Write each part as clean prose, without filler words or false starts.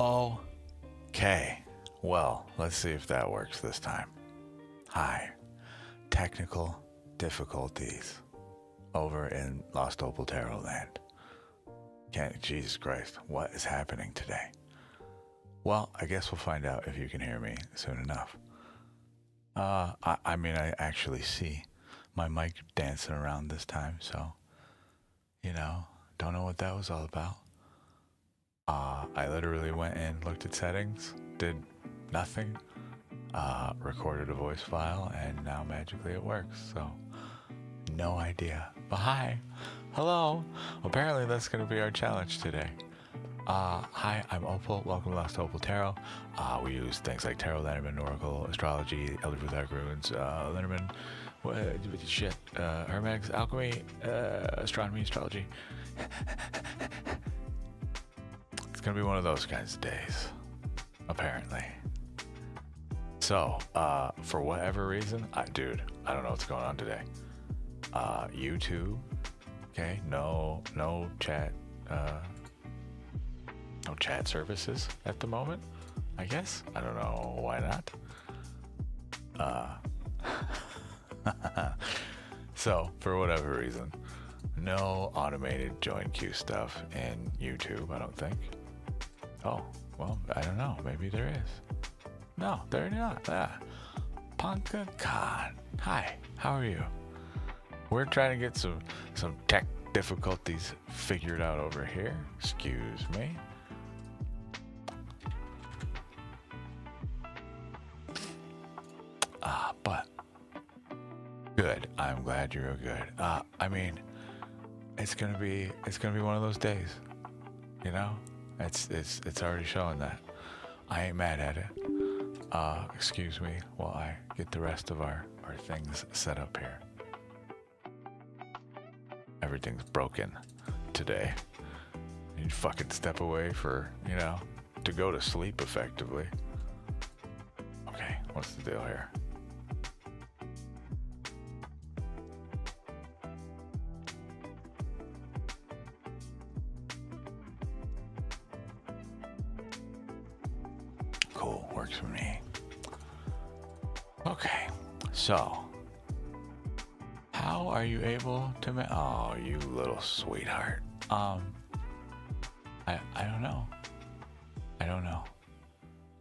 Okay, well, let's see if that works this time. Hi, technical difficulties over in Lost Opal Tarot land. Jesus Christ, what is happening today? Well, I guess we'll find out if you can hear me soon enough. I mean, I actually see my mic dancing around this time, so, don't know what that was all about. I literally went in, looked at settings, did nothing, recorded a voice file, and now magically it works, so no idea. But hi, hello, apparently that's going to be our challenge today. Hi, I'm Opal. Welcome to Lost Opal Tarot. We use things like Tarot, Lenormand, Oracle, Astrology, Elder with Dark Runes, Lenormand, Hermetics, Alchemy, Astronomy, Astrology. It's gonna be one of those kinds of days, apparently. So, for whatever reason, dude, I don't know what's going on today. YouTube, okay, no chat, no chat services at the moment, I guess. I don't know why not. So, for whatever reason, no automated join queue stuff in YouTube, I don't think. Oh, well, I don't know. Maybe there is. No, there not. Panka Khan. Hi, how are you? We're trying to get some tech difficulties figured out over here. Excuse me. But good. I'm glad you're good. I mean, it's gonna be one of those days. It's already showing that. I ain't mad at it. Excuse me while I get the rest of our things set up here. Everything's broken today. You fucking step away for, to go to sleep effectively. Okay, what's the deal here? Cool, works for me. Okay, so how are you able to oh, you little sweetheart. I don't know.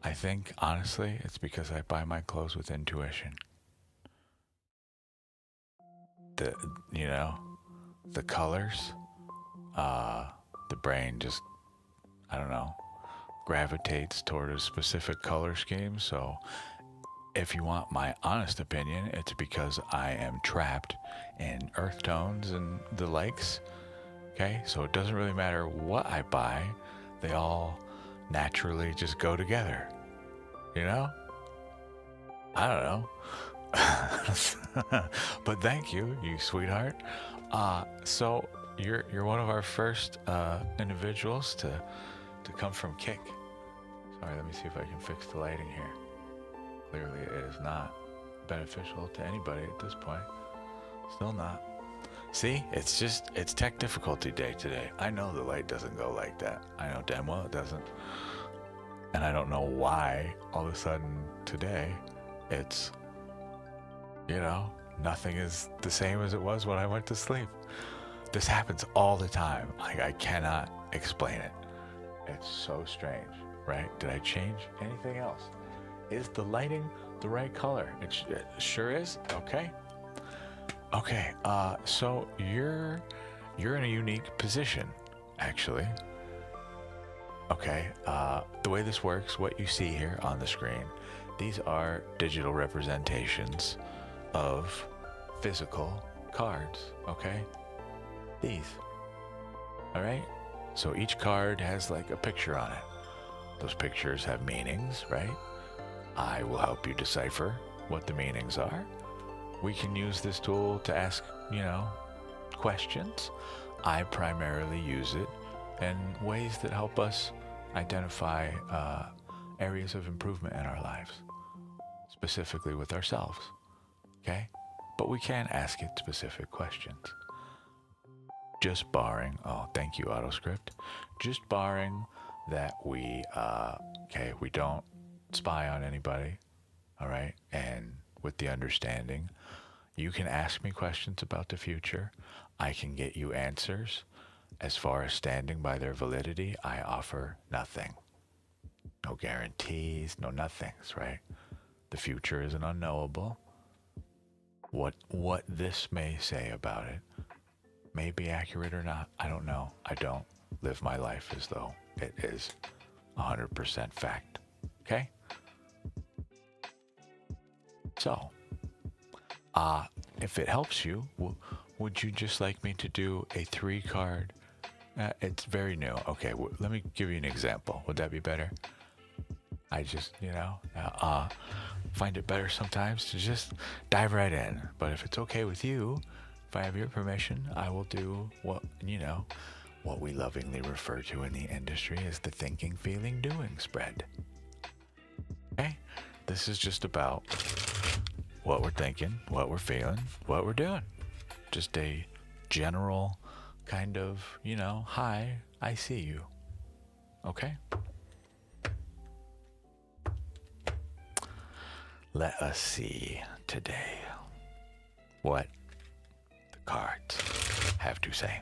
I think honestly it's because I buy my clothes with intuition. The colors, the brain just, I don't know, gravitates toward a specific color scheme. So if you want my honest opinion, it's because I am trapped in earth tones and the likes. Okay, so it doesn't really matter what I buy, they all naturally just go together. I don't know. But thank you, you sweetheart. So you're one of our first individuals to come from Kick. Sorry, let me see if I can fix the lighting here. Clearly it is not beneficial to anybody at this point. Still not. See, it's tech difficulty day today. I know the light doesn't go like that. I know damn well it doesn't. And I don't know why all of a sudden today it's, nothing is the same as it was when I went to sleep. This happens all the time. I cannot explain it. It's so strange, right? Did I change anything else? Is the lighting the right color? It sure is. Okay. So you're in a unique position, actually. Okay. The way this works, what you see here on the screen, these are digital representations of physical cards. Okay. These. All right. So each card has like a picture on it. Those pictures have meanings, right? I will help you decipher what the meanings are. We can use this tool to ask, questions. I primarily use it in ways that help us identify areas of improvement in our lives, specifically with ourselves, okay? But we can ask it specific questions. Just barring, oh, thank you, AutoScript. Just barring that we we don't spy on anybody, all right? And with the understanding, you can ask me questions about the future. I can get you answers. As far as standing by their validity, I offer nothing. No guarantees, no nothings, right? The future is an unknowable. What this may say about it may be accurate or not. I don't know. I don't live my life as though it is 100% fact. Okay? So, if it helps you, would you just like me to do a 3-card? It's very new. Okay, let me give you an example. Would that be better? I just, find it better sometimes to just dive right in. But if it's okay with you, if I have your permission, I will do what we lovingly refer to in the industry as the thinking, feeling, doing spread. Okay? This is just about what we're thinking, what we're feeling, what we're doing. Just a general kind of, hi, I see you. Okay? Let us see today what the cards have to say.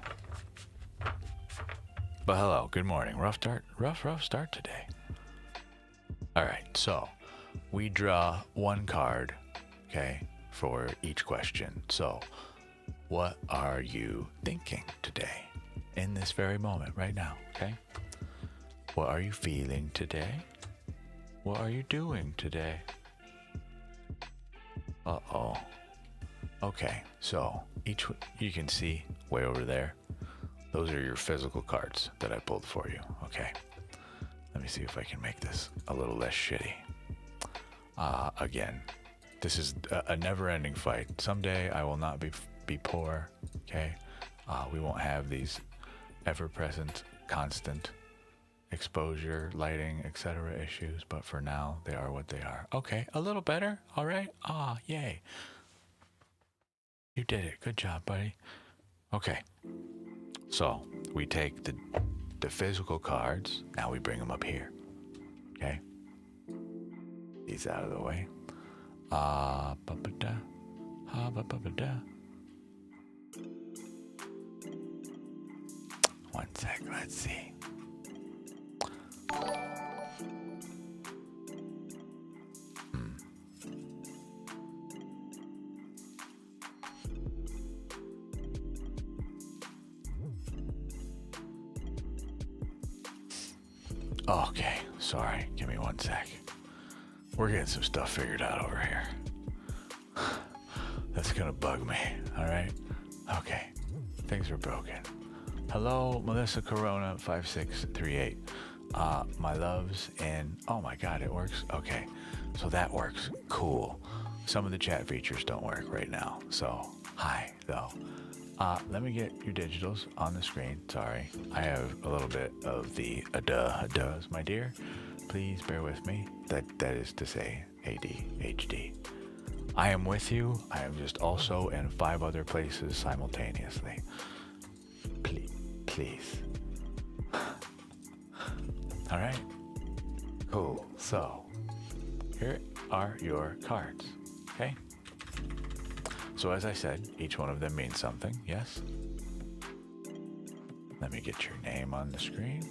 But hello, good morning. Rough start today. All right, so we draw 1 card, okay, for each question. So, what are you thinking today, in this very moment, right now, okay? What are you feeling today? What are you doing today? Uh-oh. Okay, so you can see way over there. Those are your physical cards that I pulled for you, okay? Let me see if I can make this a little less shitty. Again, this is a never-ending fight. Someday I will not be poor, okay? We won't have these ever-present, constant exposure, lighting, etc. issues, but for now, they are what they are. Okay, a little better, all right? Yay. You did it. Good job, buddy. Okay, so we take the physical cards, now we bring them up here, okay? These out of the way. One sec, let's see. Okay, sorry, give me 1 sec. We're getting some stuff figured out over here. That's gonna bug me, alright? Okay, things are broken. Hello, Melissa Corona 5638. My loves and oh my god, it works? Okay, so that works. Cool. Some of the chat features don't work right now, so hi though. Let me get your digitals on the screen. Sorry, I have a little bit of the does, my dear. Please bear with me. That is to say, ADHD. I am with you. I am just also in 5 other places simultaneously. Please. All right. Cool. So, here are your cards. Okay. So as I said, each one of them means something, yes? Let me get your name on the screen.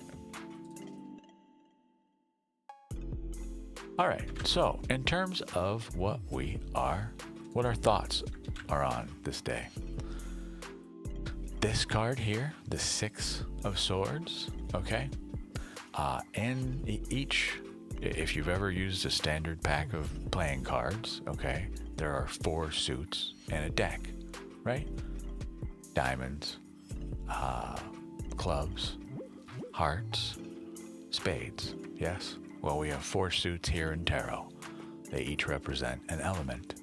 All right, so in terms of what our thoughts are on this day. This card here, the 6 of Swords, okay? And each, if you've ever used a standard pack of playing cards, okay, there are 4 suits and a deck, right? Diamonds, clubs, hearts, spades, yes? Well, we have 4 suits here in tarot. They each represent an element: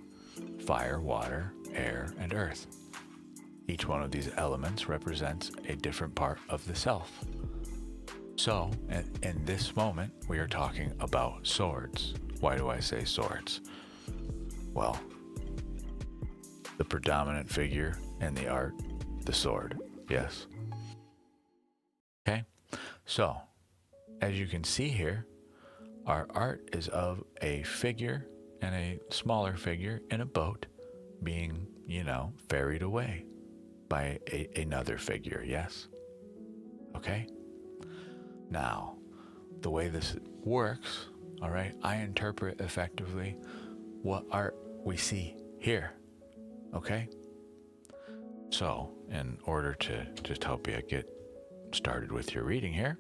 fire, water, air, and earth. Each one of these elements represents a different part of the self. So, in this moment, we are talking about swords. Why do I say swords? Well, the predominant figure in the art, the sword, yes. Okay, so as you can see here, our art is of a figure and a smaller figure in a boat being, ferried away by another figure, yes? Okay? Now, the way this works, all right, I interpret effectively what art we see here, okay? So, in order to just help you get started with your reading here,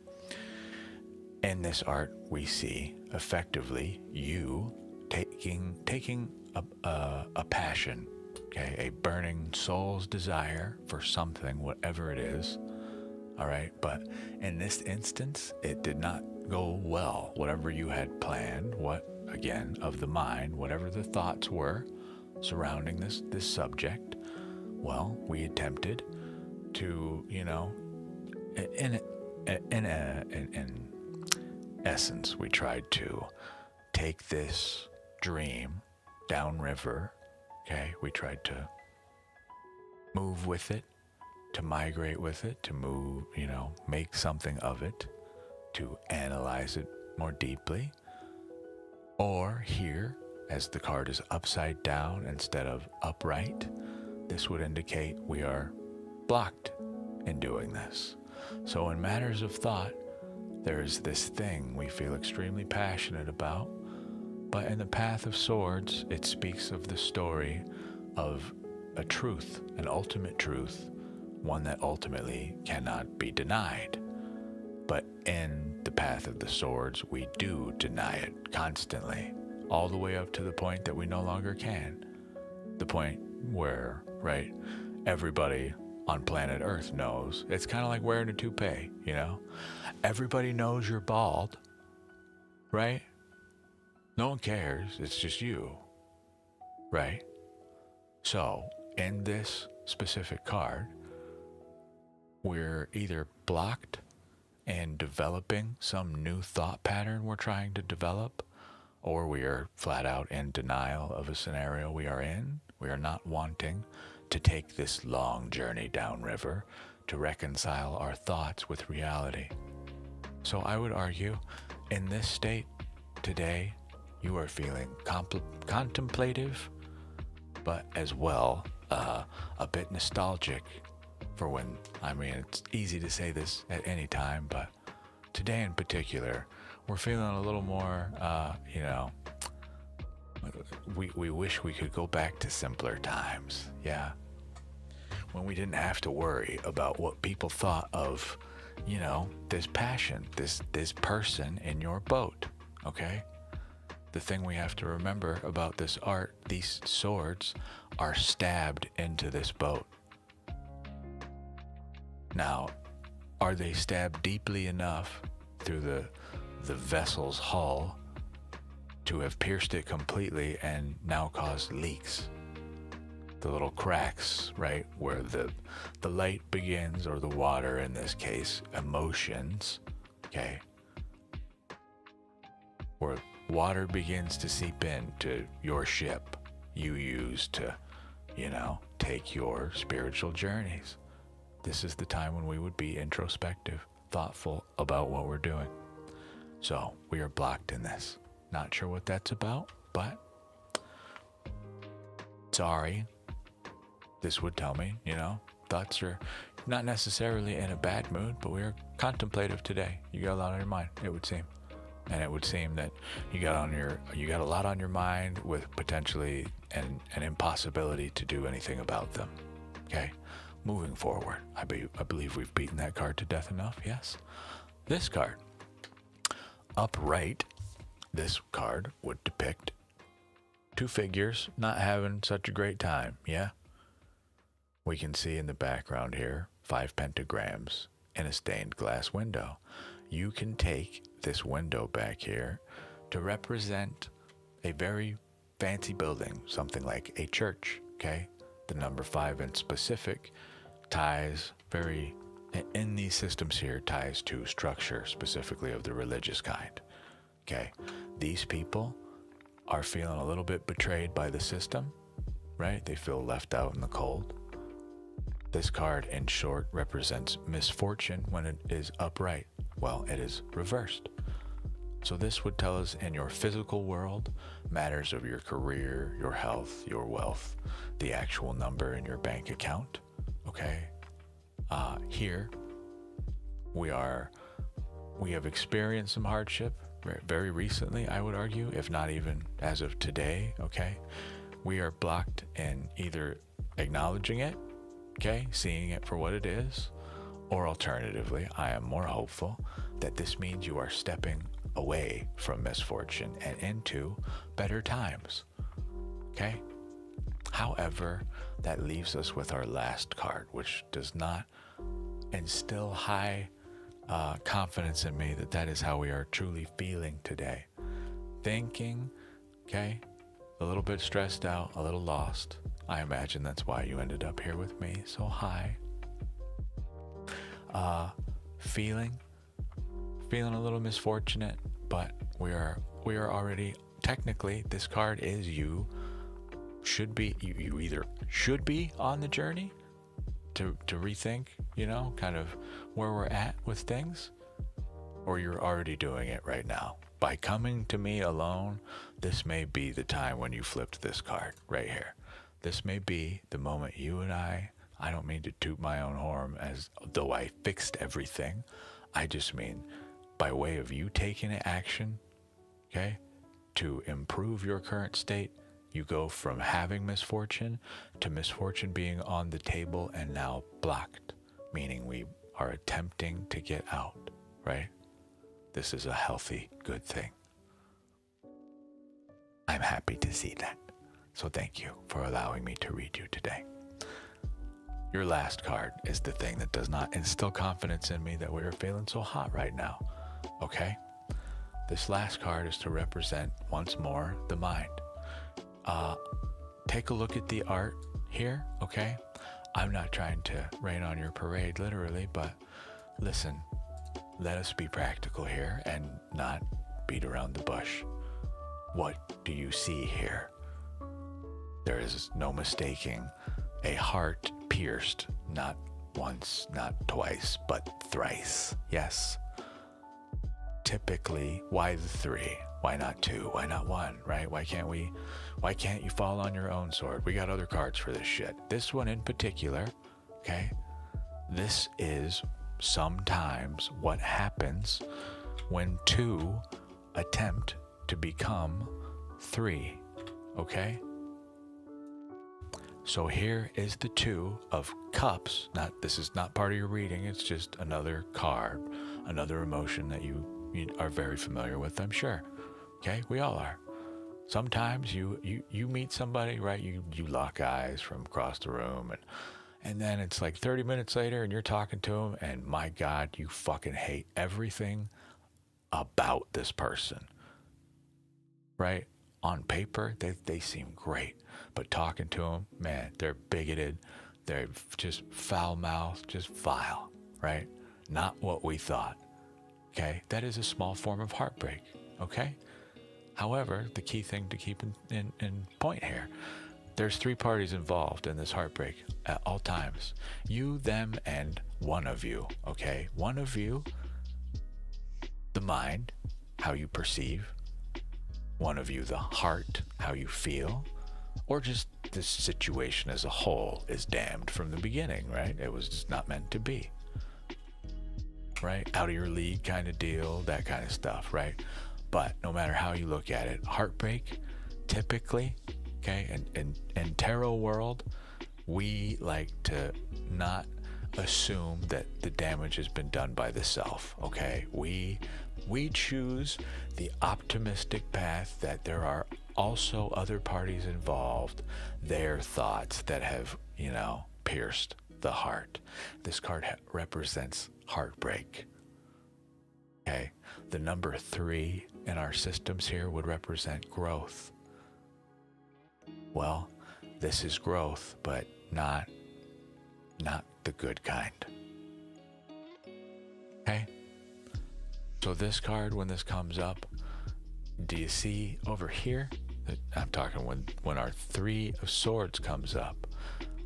in this art we see effectively you taking a passion, okay, a burning soul's desire for something, whatever it is, all right? But in this instance, it did not go well. Whatever you had planned, of the mind, whatever the thoughts were surrounding this subject, well, we attempted to, in essence, we tried to take this dream downriver, okay? We tried to move with it, to migrate with it, to move, make something of it, to analyze it more deeply. Or here, as the card is upside down instead of upright, this would indicate we are blocked in doing this. So in matters of thought, there is this thing we feel extremely passionate about, but in the Path of Swords, it speaks of the story of a truth, an ultimate truth, one that ultimately cannot be denied. But in the Path of the Swords, we do deny it constantly, all the way up to the point that we no longer can. The point where, right, everybody on planet Earth knows. It's kind of like wearing a toupee, Everybody knows you're bald, right? No one cares. It's just you, right? So, in this specific card, we're either blocked and developing some new thought pattern we're trying to develop, or we are flat out in denial of a scenario we are in. We are not wanting to take this long journey downriver to reconcile our thoughts with reality. So I would argue, in this state today, you are feeling contemplative, but as well a bit nostalgic for when, it's easy to say this at any time, but today in particular, we're feeling a little more, we wish we could go back to simpler times, yeah? When we didn't have to worry about what people thought of, this passion, this person in your boat, okay? The thing we have to remember about this art, these swords are stabbed into this boat. Now, are they stabbed deeply enough through the vessel's hull to have pierced it completely and now caused leaks? The little cracks, right, where the light begins, or the water in this case, emotions, okay, where water begins to seep into your ship you use to, take your spiritual journeys. This is the time when we would be introspective, thoughtful about what we're doing. So we are blocked in this. Not sure what that's about, but sorry. This would tell me, thoughts are not necessarily in a bad mood, but we are contemplative today. You got a lot on your mind, it would seem. And it would seem that you got a lot on your mind with potentially an impossibility to do anything about them. Okay? Moving forward, I believe we've beaten that card to death enough, yes? This card, upright, this card would depict two figures not having such a great time, yeah? We can see in the background here 5 pentagrams in a stained glass window. You can take this window back here to represent a very fancy building, something like a church, okay? The number 5 in specific ties in these systems here, ties to structure, specifically of the religious kind, okay? These people are feeling a little bit betrayed by the system, right? They feel left out in the cold. This card, in short, represents misfortune when it is upright. Well, it is reversed. So this would tell us in your physical world, matters of your career, your health, your wealth, the actual number in your bank account. Okay. Here we have experienced some hardship very recently, I would argue, if not even as of today. Okay. We are blocked in either acknowledging it, okay, seeing it for what it is, or alternatively, I am more hopeful that this means you are stepping away from misfortune and into better times. Okay. However, that leaves us with our last card, which does not instill high confidence in me that that is how we are truly feeling today. Thinking, okay, a little bit stressed out, a little lost. I imagine that's why you ended up here with me so high. Feeling a little misfortunate, but we are already, technically, this card is you either should be on the journey to rethink, kind of where we're at with things, or you're already doing it right now. By coming to me alone, this may be the time when you flipped this card right here. This may be the moment you and I don't mean to toot my own horn as though I fixed everything. I just mean by way of you taking action, okay, to improve your current state. You go from having misfortune to misfortune being on the table and now blocked, meaning we are attempting to get out, right? This is a healthy, good thing. I'm happy to see that. So thank you for allowing me to read you today. Your last card is the thing that does not instill confidence in me that we are feeling so hot right now, okay? This last card is to represent, once more, the mind. Take a look at the art here, okay? I'm not trying to rain on your parade, literally, but listen, let us be practical here and not beat around the bush. What do you see here? There is no mistaking a heart pierced, not once, not twice, but thrice. Yes. Typically, why the 3? Why not 2? Why not 1, right? Why can't you fall on your own sword? We got other cards for this shit. This one in particular, okay? This is sometimes what happens when 2 attempt to become 3, okay? So here is the 2 of cups. This is not part of your reading. It's just another card, another emotion that you are very familiar with, I'm sure. Okay, we all are. Sometimes you meet somebody, right? You lock eyes from across the room, and then it's like 30 minutes later, and you're talking to them, and my God, you fucking hate everything about this person, right? On paper, they seem great, but talking to them, man, they're bigoted, they're just foul-mouthed, just vile, right? Not what we thought. Okay, that is a small form of heartbreak. Okay. However, the key thing to keep in point here, there's 3 parties involved in this heartbreak at all times. You, them, and one of you, okay? One of you, the mind, how you perceive. One of you, the heart, how you feel. Or just this situation as a whole is damned from the beginning, right? It was just not meant to be. Right? Out of your league kind of deal, that kind of stuff, right? But no matter how you look at it, heartbreak, typically, okay, in tarot world, we like to not assume that the damage has been done by the self, okay? We choose the optimistic path that there are also other parties involved, their thoughts that have, pierced the heart. This card represents heartbreak. Okay, the number 3 in our systems here would represent growth. Well, this is growth, but not the good kind. Okay, so this card, when this comes up, do you see over here? I'm talking when our 3 of Swords comes up.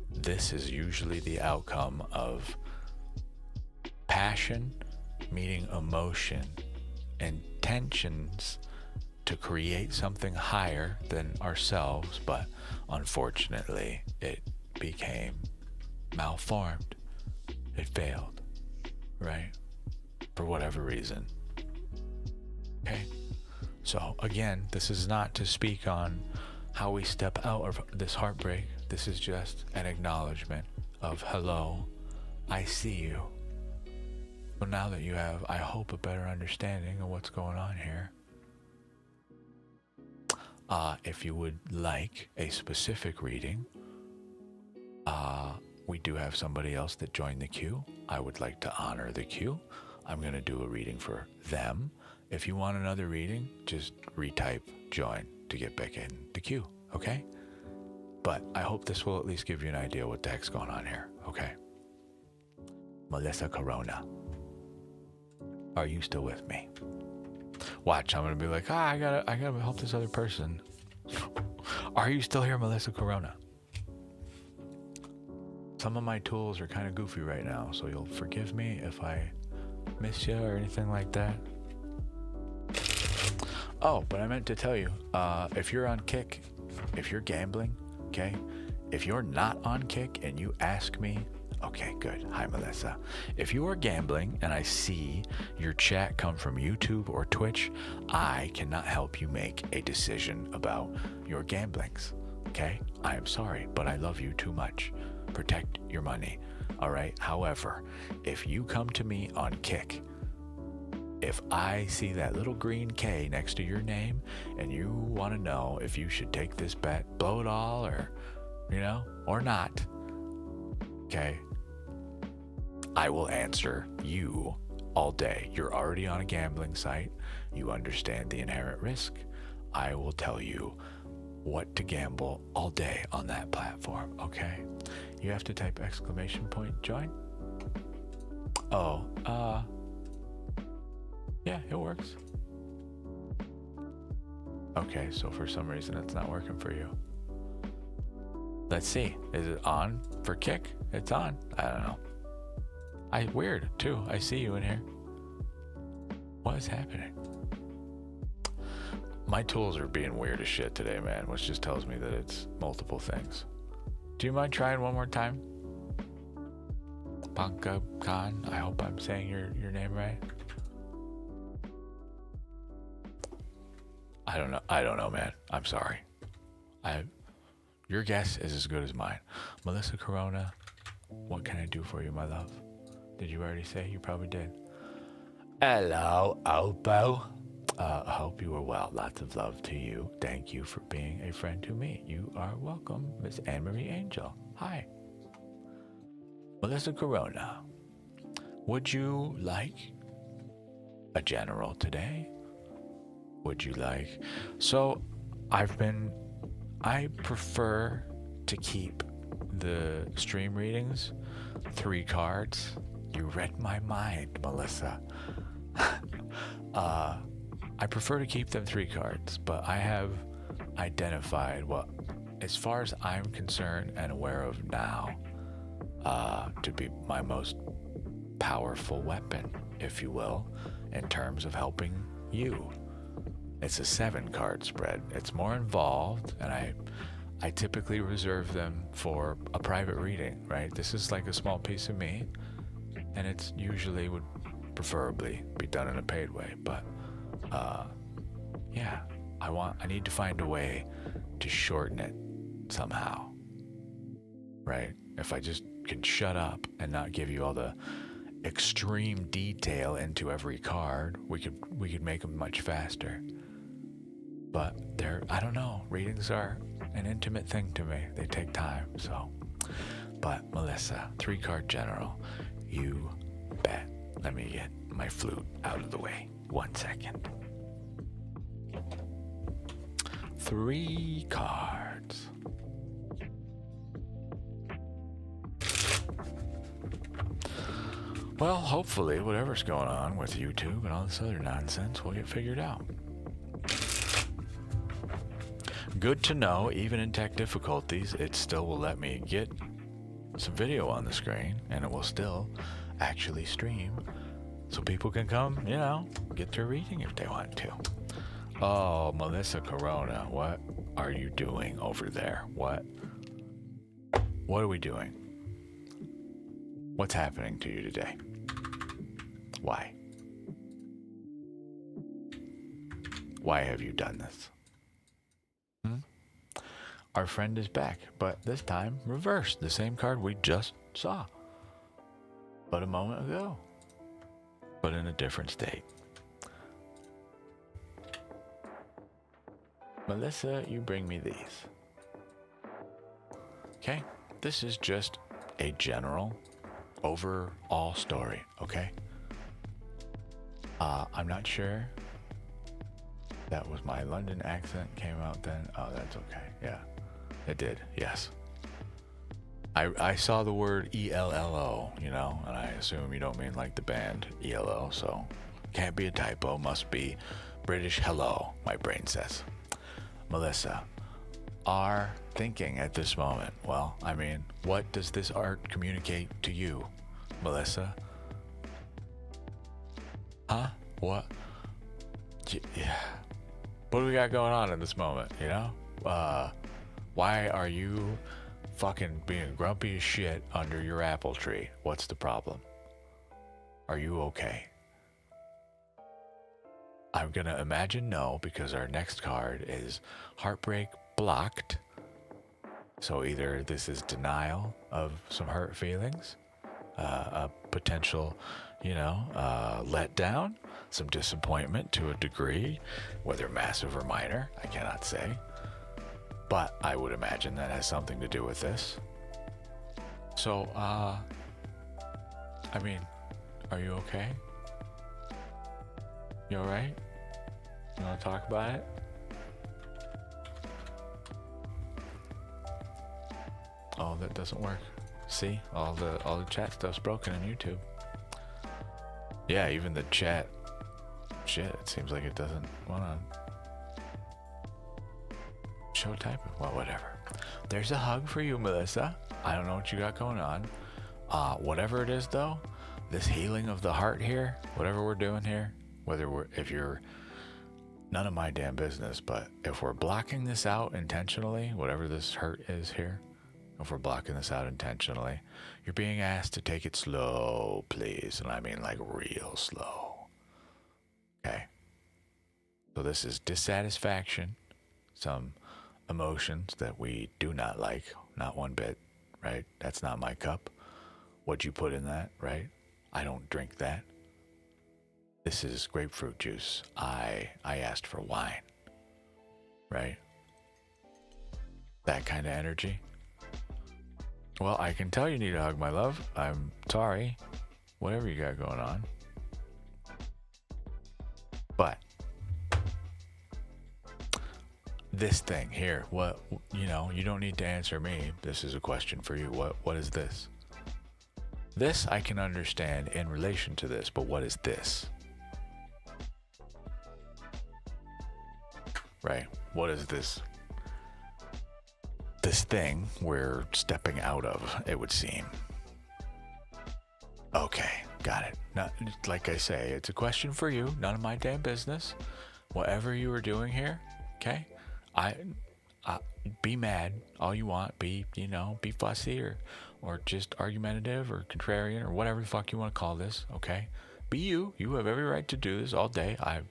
This is usually the outcome of passion meeting emotion intentions to create something higher than ourselves, but unfortunately it became malformed. It failed, right? For whatever reason. Okay? So again, this is not to speak on how we step out of this heartbreak. This is just an acknowledgement of, hello, I see you. So now that you have, I hope, a better understanding of what's going on here, if you would like a specific reading, we do have somebody else that joined the queue. I would like to honor the queue. I'm going to do a reading for them. If you want another reading, just retype join to get back in the queue, okay? But I hope this will at least give you an idea what the heck's going on here, okay? Melissa Corona, are you still with me? Watch, I'm gonna be like, I gotta help this other person. Are you still here, Melissa Corona? Some of my tools are kind of goofy right now, so you'll forgive me if I miss you or anything like that. Oh, but I meant to tell you, if you're on Kick, if you're gambling, okay? If you're not on Kick and you ask me, okay, good. Hi, Melissa. If you are gambling and I see your chat come from YouTube or Twitch, I cannot help you make a decision about your gamblings, okay? I am sorry, but I love you too much. Protect your money, all right? However, if you come to me on Kick, if I see that little green K next to your name and you want to know if you should take this bet, blow it all, or, you know, or not, okay, I will answer you all day. You're already on a gambling site. You understand the inherent risk. I will tell you what to gamble all day on that platform, okay? You have to type exclamation point join. Oh, yeah, it works. Okay, so for some reason it's not working for you. Let's see. Is it on for Kick? It's on. I don't know. Weird too. I see you in here. What is happening? My tools are being weird as shit today, man, which just tells me that it's multiple things. Do you mind trying one more time? Panka Khan, I hope I'm saying your name right. I don't know, man. I'm sorry. Your guess is as good as mine. Melissa Corona, what can I do for you, my love? Did you already say? You probably did. Hello, Opal. I hope you are well. Lots of love to you. Thank you for being a friend to me. You are welcome, Miss Anne-Marie Angel. Hi. Melissa Corona, would you like a general today? Would you like... So, I prefer to keep the stream readings 3 cards. You read my mind, Melissa. I prefer to keep them 3 cards, but I have identified what, as far as I'm concerned and aware of now, to be my most powerful weapon, if you will, in terms of helping you. It's a 7-card spread. It's more involved, and I typically reserve them for a private reading, right? This is like a small piece of me, and it's usually would preferably be done in a paid way, but yeah, I need to find a way to shorten it somehow, right? If I just could shut up and not give you all the extreme detail into every card, we could make them much faster. But I don't know, readings are an intimate thing to me. They take time, so. But Melissa, 3-card general, you bet. Let me get my flute out of the way. 1 second. 3 cards. Well, hopefully whatever's going on with YouTube and all this other nonsense will get figured out. Good to know, even in tech difficulties, it still will let me get some video on the screen, and it will still actually stream So people can come, get their reading if they want to. Oh, Melissa Corona, what are you doing over there? What are we doing? What's happening to you today? Why? Why have you done this? Our friend is back, but this time reversed. The same card we just saw. But a moment ago. But in a different state. Melissa, you bring me these. Okay? This is just a general, overall story, okay? I'm not sure. That was my London accent came out then. Oh, that's okay. Yeah, it did. Yes. I saw the word ELLO, and I assume you don't mean like the band ELO, so can't be a typo. Must be British hello, my brain says. Melissa, our thinking at this moment. Well, I mean, what does this art communicate to you, Melissa? Huh? What? Yeah. What do we got going on in this moment, Why are you fucking being grumpy as shit under your apple tree? What's the problem? Are you okay? I'm gonna imagine no, because our next card is Heartbreak Blocked. So either this is denial of some hurt feelings, a potential, letdown, some disappointment to a degree, whether massive or minor, I cannot say. But I would imagine that has something to do with this. So, I mean, are you okay? You alright? You want to talk about it? Oh, that doesn't work. See, all the chat stuff's broken in YouTube. Yeah, even the chat. Shit, it seems like it doesn't want to show typing. Well, whatever. There's a hug for you, Melissa. I don't know what you got going on. Whatever it is, though, this healing of the heart here, whatever we're doing here, if you're none of my damn business, but if we're blocking this out intentionally, whatever this hurt is here, if we're blocking this out intentionally, you're being asked to take it slow, please. And I mean like real slow. Okay. So this is dissatisfaction, some emotions that we do not like, not one bit, right? That's not my cup. What'd you put in that, right? I don't drink that. This is grapefruit juice. I asked for wine, right? That kind of energy. Well, I can tell you need a hug, my love. I'm sorry. Whatever you got going on. But this thing here, what, you don't need to answer me. This is a question for you. What is this? This I can understand in relation to this, but what is this? Right? What is this? This thing we're stepping out of, it would seem. Okay, got it. Not, like I say, it's a question for you. None of my damn business. Whatever you were doing here, okay? I be mad all you want. Be fussy or just argumentative or contrarian or whatever the fuck you want to call this, okay? Be you. You have every right to do this all day. I'm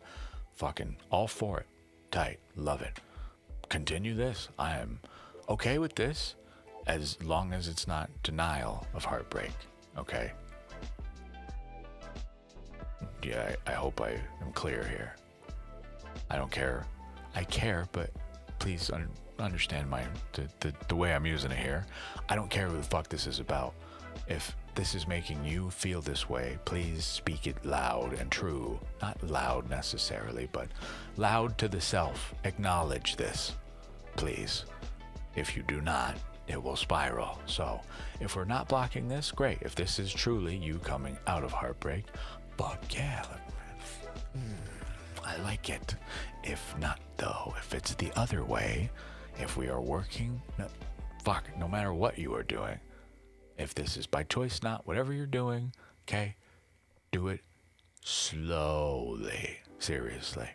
fucking all for it. Tight. Love it. Continue this. I am okay with this as long as it's not denial of heartbreak, okay? Yeah, I hope I am clear here. I don't care. I care, but please understand the way I'm using it here. I don't care who the fuck this is about. If this is making you feel this way, please speak it loud and true. Not loud necessarily, but loud to the self. Acknowledge this, please. If you do not, it will spiral. So if we're not blocking this, great. If this is truly you coming out of heartbreak, fuck yeah. I like it. If not, though, if it's the other way, if we are working, no matter what you are doing, if this is by choice, not whatever you're doing, okay, do it slowly. Seriously.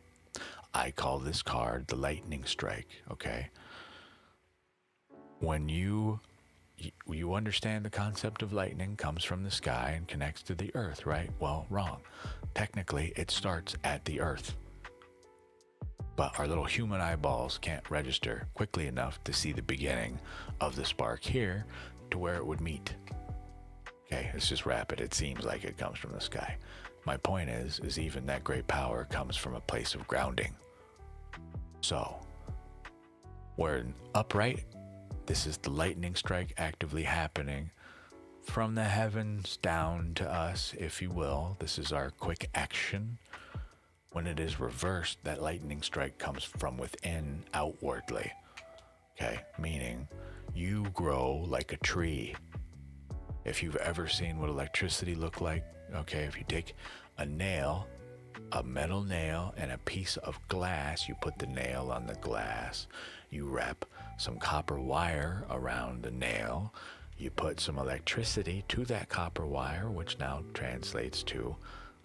I call this card the lightning strike, okay? When you understand the concept of lightning comes from the sky and connects to the earth, right? Well, wrong. Technically, it starts at the earth. But our little human eyeballs can't register quickly enough to see the beginning of the spark here to where it would meet. Okay, it's just rapid. It seems like it comes from the sky. My point is even that great power comes from a place of grounding. So, we're upright. This is the lightning strike actively happening from the heavens down to us, if you will. This is our quick action. When it is reversed, that lightning strike comes from within outwardly. Okay, meaning you grow like a tree. If you've ever seen what electricity look like, okay, if you take a nail, a metal nail, and a piece of glass, you put the nail on the glass, you wrap some copper wire around the nail, you put some electricity to that copper wire, which now translates to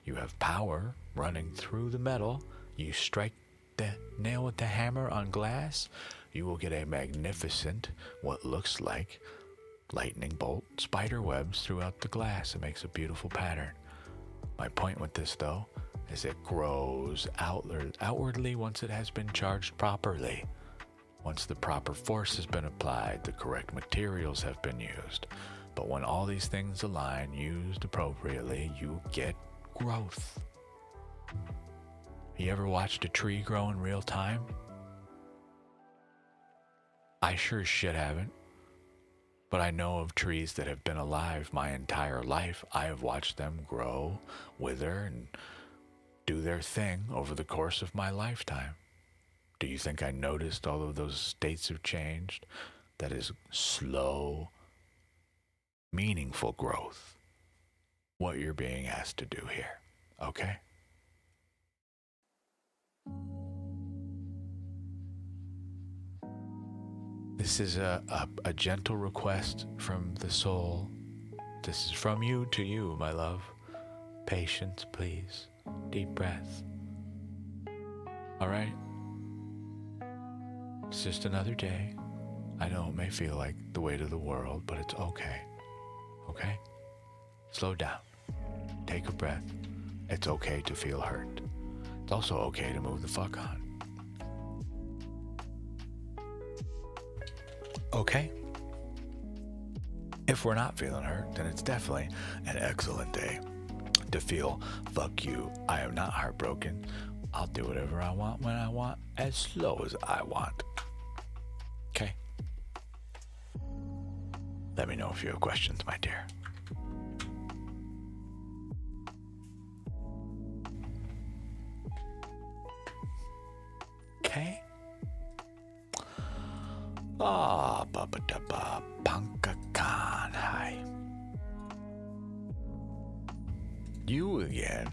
you have power running through the metal. You strike the nail with the hammer on glass, you will get a magnificent, what looks like lightning bolt spider webs throughout the glass. It makes a beautiful pattern. My point with this, though, is it grows outwardly once it has been charged properly. Once the proper force has been applied, the correct materials have been used. But when all these things align, used appropriately, you get growth. You ever watched a tree grow in real time? I sure as shit haven't. But I know of trees that have been alive my entire life. I have watched them grow, wither, and do their thing over the course of my lifetime. Do you think I noticed all of those states of change? That is slow, meaningful growth. What you're being asked to do here, okay? This is a gentle request from the soul. This is from you to you, my love. Patience, please. Deep breath. All right? It's just another day. I know it may feel like the weight of the world, but it's okay. Okay? Slow down. Take a breath. It's okay to feel hurt. It's also okay to move the fuck on. Okay? If we're not feeling hurt, then it's definitely an excellent day to feel, fuck you, I am not heartbroken. I'll do whatever I want when I want, as slow as I want. Okay? Let me know if you have questions, my dear. Okay? Ba-ba-da-ba, Panka Khan, hi. You again?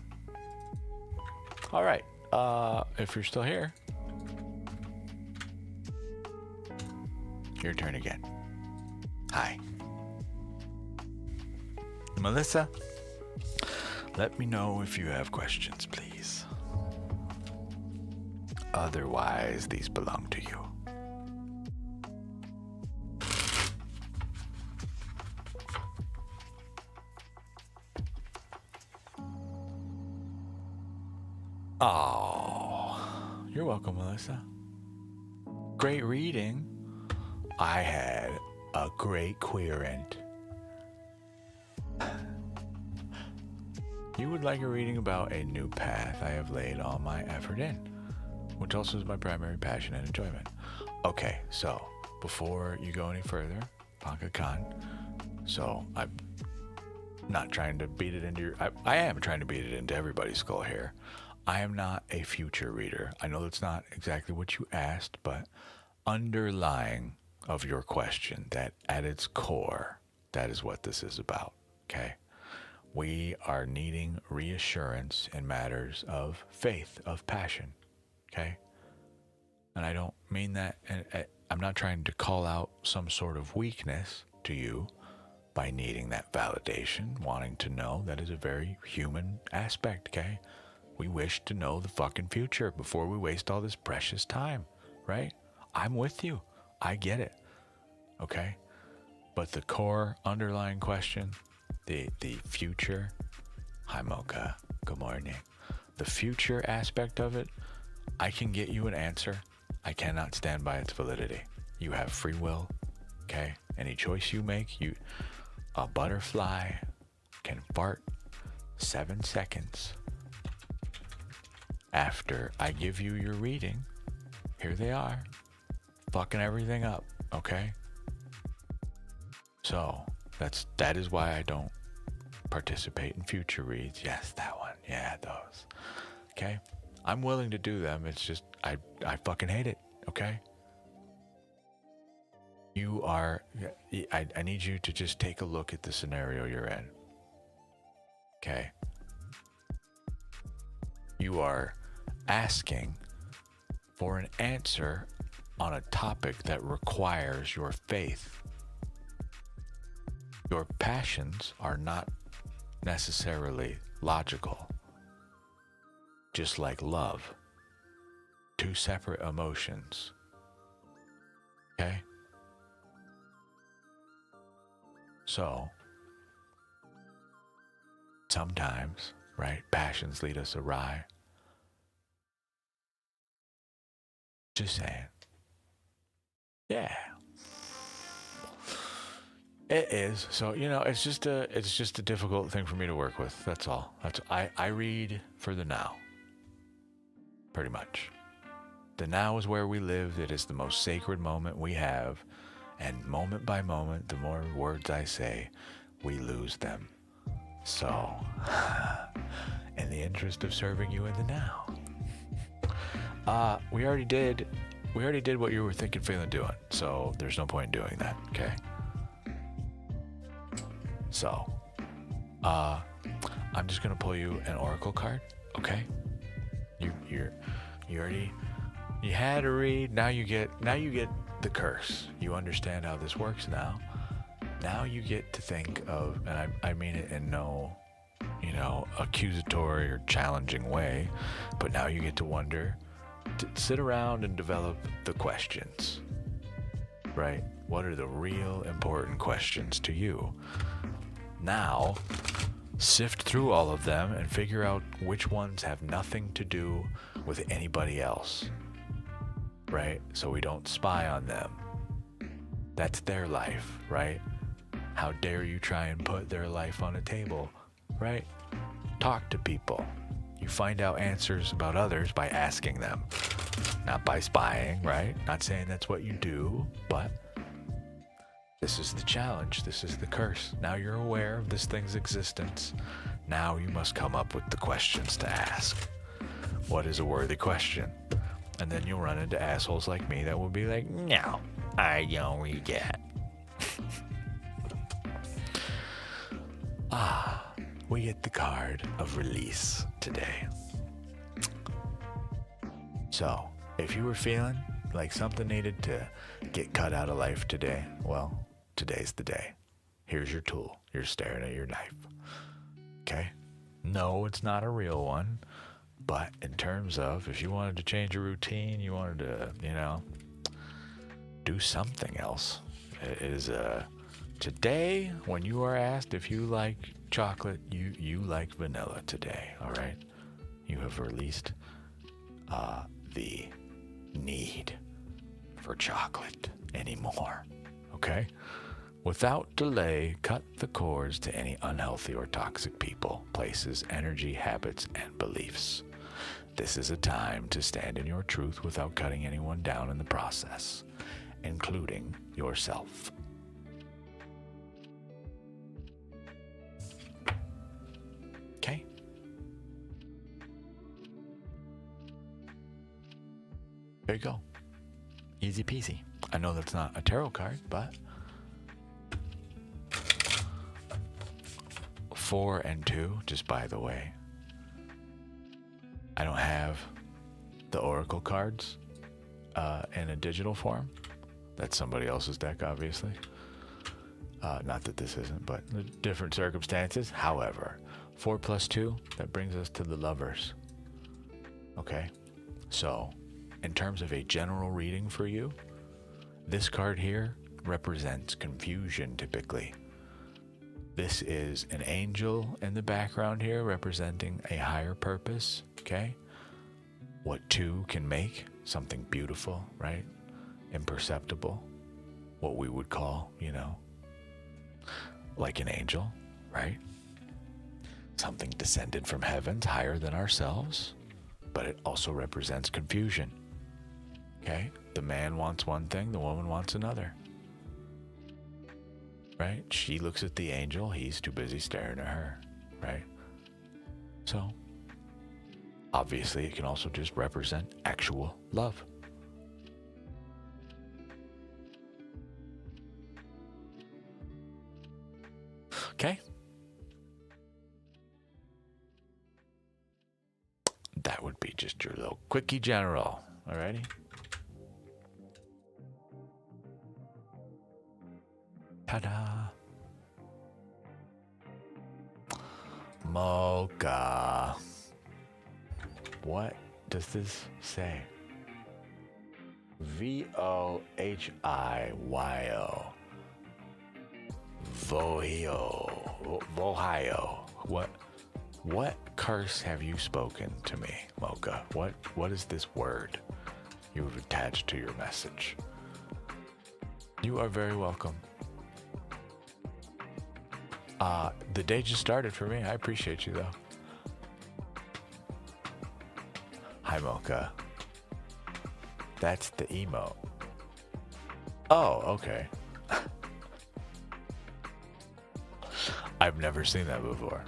All right, if you're still here, your turn again. Hi. Melissa, let me know if you have questions, please. Otherwise, these belong to you. Oh, you're welcome, Melissa. Great reading. I had a great querent. You would like a reading about a new path I have laid all my effort in, which also is my primary passion and enjoyment. Okay, so before you go any further, Panka Khan, so I'm not trying to beat it into your... I am trying to beat it into everybody's skull here. I am not a future reader. I know that's not exactly what you asked, but underlying of your question, that at its core, that is what this is about, okay? We are needing reassurance in matters of faith, of passion, okay? And I don't mean that, and I'm not trying to call out some sort of weakness to you. by needing that validation, wanting to know. That is a very human aspect, okay? We wish to know the fucking future before we waste all this precious time, right? I'm with you. I get it, okay? But the core underlying question, the future, hi Mocha, good morning. The future aspect of it, I can get you an answer. I cannot stand by its validity. You have free will, okay? Any choice you make, a butterfly can fart 7 seconds after I give you your reading. Here they are, fucking everything up, okay? So that is why I don't participate in future reads. Yes, that one. Yeah, those. Okay? I'm willing to do them. It's just I fucking hate it, okay? I need you to just take a look at the scenario you're in. Okay? You are asking for an answer on a topic that requires your faith. Your passions are not necessarily logical, just like love. Two separate emotions. Okay? So, sometimes, right, passions lead us awry. Just saying. Yeah. It is. So, it's just a difficult thing for me to work with. That's all. I read for the now. Pretty much. The now is where we live. It is the most sacred moment we have. And moment by moment, the more words I say, we lose them. So, in the interest of serving you in the now, we already did what you were thinking, feeling, doing. So there's no point in doing that. Okay. So, I'm just gonna pull you an oracle card. Okay. You had a read. Now you get the curse. You understand how this works now. Now you get to think of, and I mean it in no, accusatory or challenging way, but now you get to wonder, to sit around and develop the questions, right? What are the real important questions to you? Now, sift through all of them and figure out which ones have nothing to do with anybody else, right? So we don't spy on them. That's their life, right? How dare you try and put their life on a table, right? Talk to people. You find out answers about others by asking them, not by spying, right? Not saying that's what you do, but this is the challenge. This is the curse. Now you're aware of this thing's existence. Now you must come up with the questions to ask. What is a worthy question? And then you'll run into assholes like me that will be like, no, I don't read that. We get the card of release today. So, if you were feeling like something needed to get cut out of life today, well, today's the day. Here's your tool. You're staring at your knife. Okay? No, it's not a real one. But in terms of, if you wanted to change your routine, you wanted to, do something else, it is today, when you are asked if you like chocolate, you like vanilla today, all right? You have released the need for chocolate anymore, okay? Without delay, cut the cords to any unhealthy or toxic people, places, energy, habits, and beliefs. This is a time to stand in your truth without cutting anyone down in the process, including yourself. Okay? There you go. Easy peasy. I know that's not a tarot card, but 4 and 2, just by the way. I don't have the oracle cards in a digital form. That's somebody else's deck, obviously. Not that this isn't, but different circumstances. However, 4 plus 2, that brings us to the Lovers. Okay, so in terms of a general reading for you, this card here represents confusion typically. This is an angel in the background here representing a higher purpose, okay? What two can make, something beautiful, right? Imperceptible, what we would call, like an angel, right? Something descended from heavens, higher than ourselves, but it also represents confusion, okay? The man wants one thing, the woman wants another. Right? She looks at the angel, he's too busy staring at her, right? So, obviously, it can also just represent actual love. Okay? That would be just your little quickie general, alrighty? Ta-da! Mocha. What does this say? Vohiyo. Vohiyo. What curse have you spoken to me, Mocha? What is this word you've attached to your message? You are very welcome. The day just started for me. I appreciate you, though. Hi, Mocha. That's the emo. Oh, okay. I've never seen that before.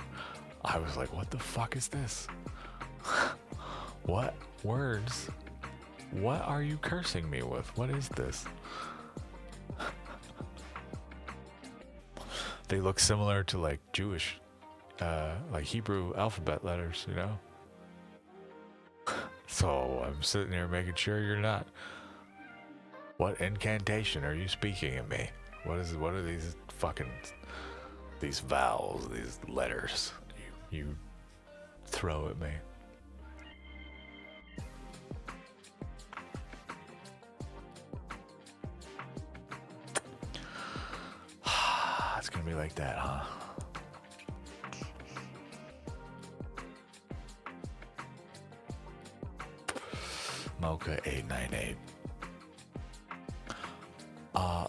I was like, what the fuck is this? What words? What are you cursing me with? What is this? They look similar to like Jewish, like Hebrew alphabet letters, So I'm sitting here making sure you're not. What incantation are you speaking at me? What are these these vowels, these letters you throw at me? It's gonna be like that, huh? Mocha 898.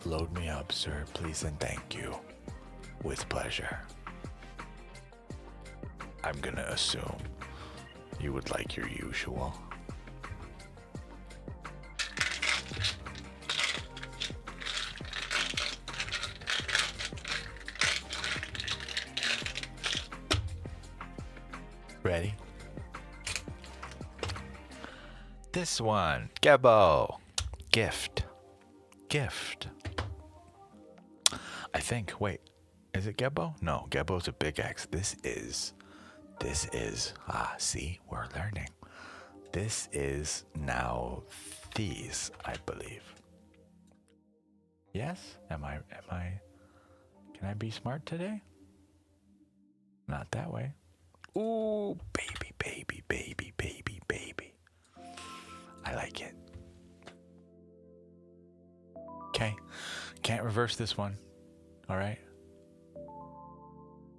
Load me up, sir, please and thank you. With pleasure. I'm gonna assume you would like your usual. Ready? This one, Gebo. Gift. I think, wait, is it Gebo? No, Gebo's a big X. This is, see, we're learning. This is now these, I believe. Yes? Am I, can I be smart today? Not that way. Ooh, baby. I like it. Okay. Can't reverse this one. All right.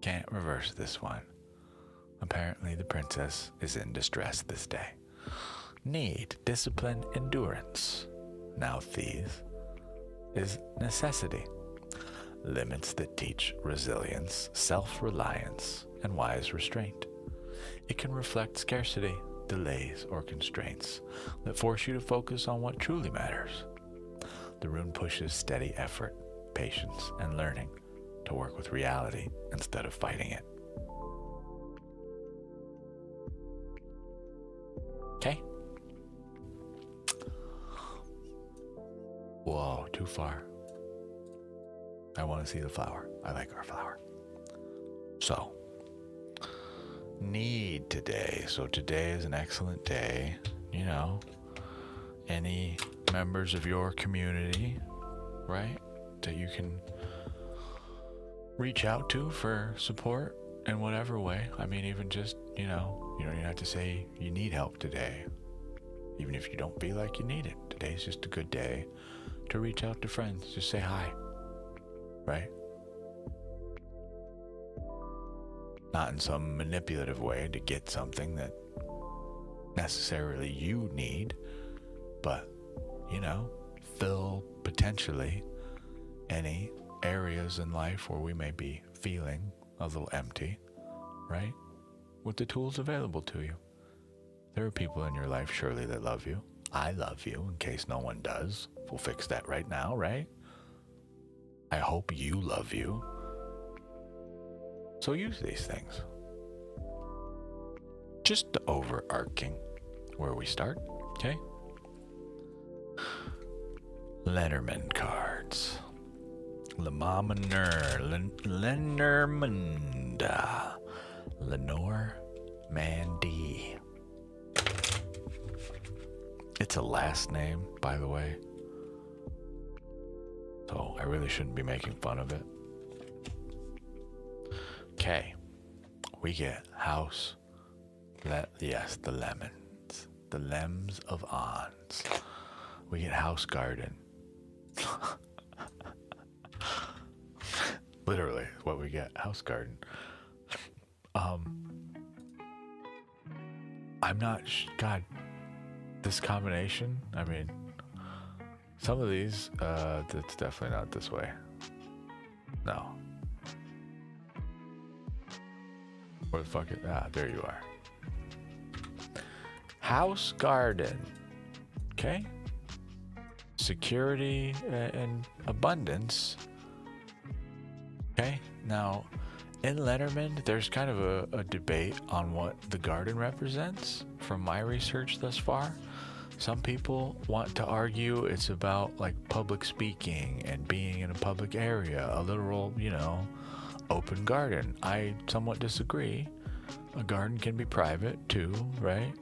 Can't reverse this one. Apparently the princess is in distress this day. Need, discipline, endurance. Now these is necessity. Limits that teach resilience, self-reliance, and wise restraint. It can reflect scarcity, delays, or constraints that force you to focus on what truly matters. The rune pushes steady effort, patience, and learning to work with reality instead of fighting it. Okay? Whoa, too far. I want to see the flower. I like our flower. So, need today. So today is an excellent day. Any members of your community, right, that you can reach out to for support in whatever way. I mean, even just, you don't even have to say you need help today. Even if you don't feel like you need it. Today's just a good day to reach out to friends. Just say hi. Right? Not in some manipulative way to get something that necessarily you need, but, fill potentially any areas in life where we may be feeling a little empty, right? With the tools available to you. There are people in your life surely that love you. I love you, in case no one does. We'll fix that right now, right? I hope you love you. So use these things. Just the overarching where we start, okay? Lenormand cards. Lenormand. Lenormand. It's a last name, by the way. So I really shouldn't be making fun of it. Okay. We get house. Yes, the lemons. The lems of ons. We get house garden. Literally, what we get. House garden. I'm not... God, this combination, I mean... Some of these, it's definitely not this way. No. Where the fuck is... there you are. House garden. Okay? Security and abundance. Okay? Now, in Lenormand, there's kind of a debate on what the garden represents from my research thus far. Some people want to argue it's about like public speaking and being in a public area, a literal, open garden. I somewhat disagree. A garden can be private too, right?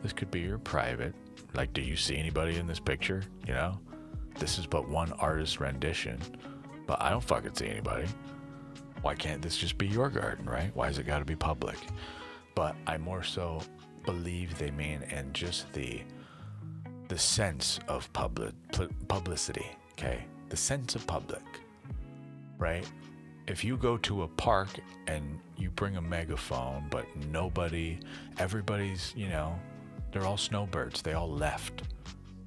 This could be your private. Like, do you see anybody in this picture? This is but one artist's rendition, but I don't fucking see anybody. Why can't this just be your garden, right? Why has it got to be public? But I more so believe they mean in just the sense of publicity, okay? The sense of public, right? If you go to a park and you bring a megaphone, but everybody's, they're all snowbirds. They all left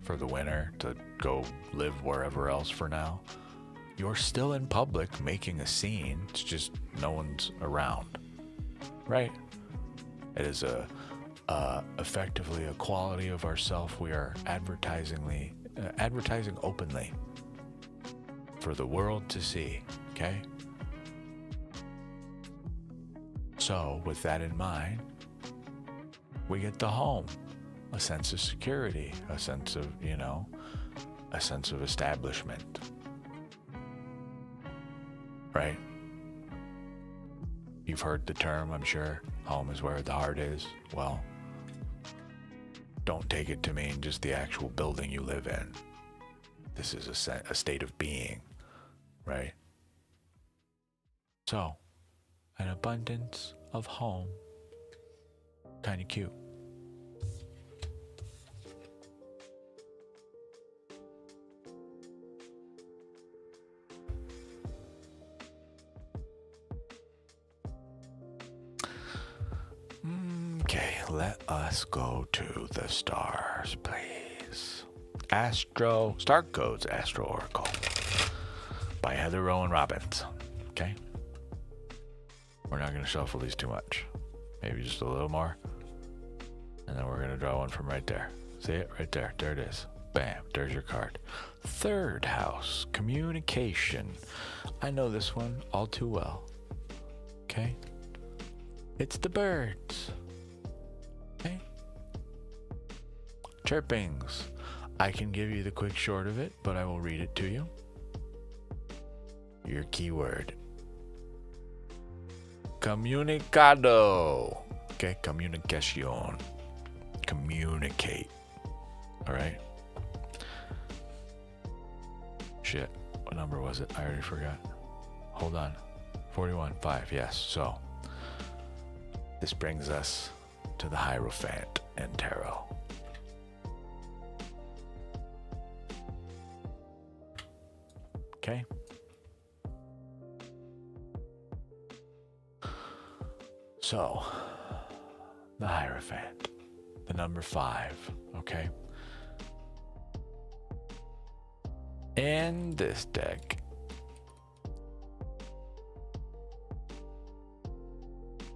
for the winter to go live wherever else for now. You're still in public making a scene. It's just no one's around, right? It is effectively a quality of ourself we are advertising openly for the world to see, okay? So with that in mind, we get the home, a sense of security, a sense of, a sense of establishment, right? You've heard the term, I'm sure, home is where the heart is. Well, don't take it to mean just the actual building you live in. This is a state of being, right? So, an abundance of home. Kind of cute. Okay, let us go to the stars, please. Star Codes Astro Oracle by Heather Rowan Robbins. Okay? We're not going to shuffle these too much. Maybe just a little more. And then we're going to draw one from right there. See it? Right there. There it is. Bam. There's your card. Third house. Communication. I know this one all too well. Okay? It's the birds. Okay? Chirpings. I can give you the quick short of it, but I will read it to you. Your keyword. Comunicado. Okay, comunicación. Communicate. Alright? Shit. What number was it? I already forgot. Hold on. 41, 5, yes. So this brings us to the Hierophant in Tarot. Okay. So, the Hierophant, the number 5, okay? In this deck,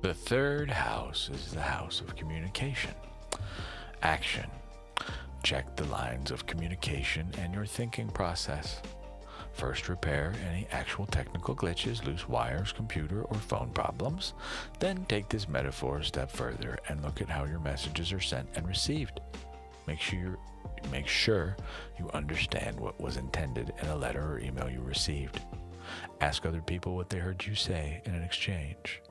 the third house is the house of communication. Action. Check the lines of communication and your thinking process. First, repair any actual technical glitches, loose wires, computer, or phone problems. Then take this metaphor a step further and look at how your messages are sent and received. Make sure you understand what was intended in a letter or email you received. Ask other people what they heard you say in an exchange.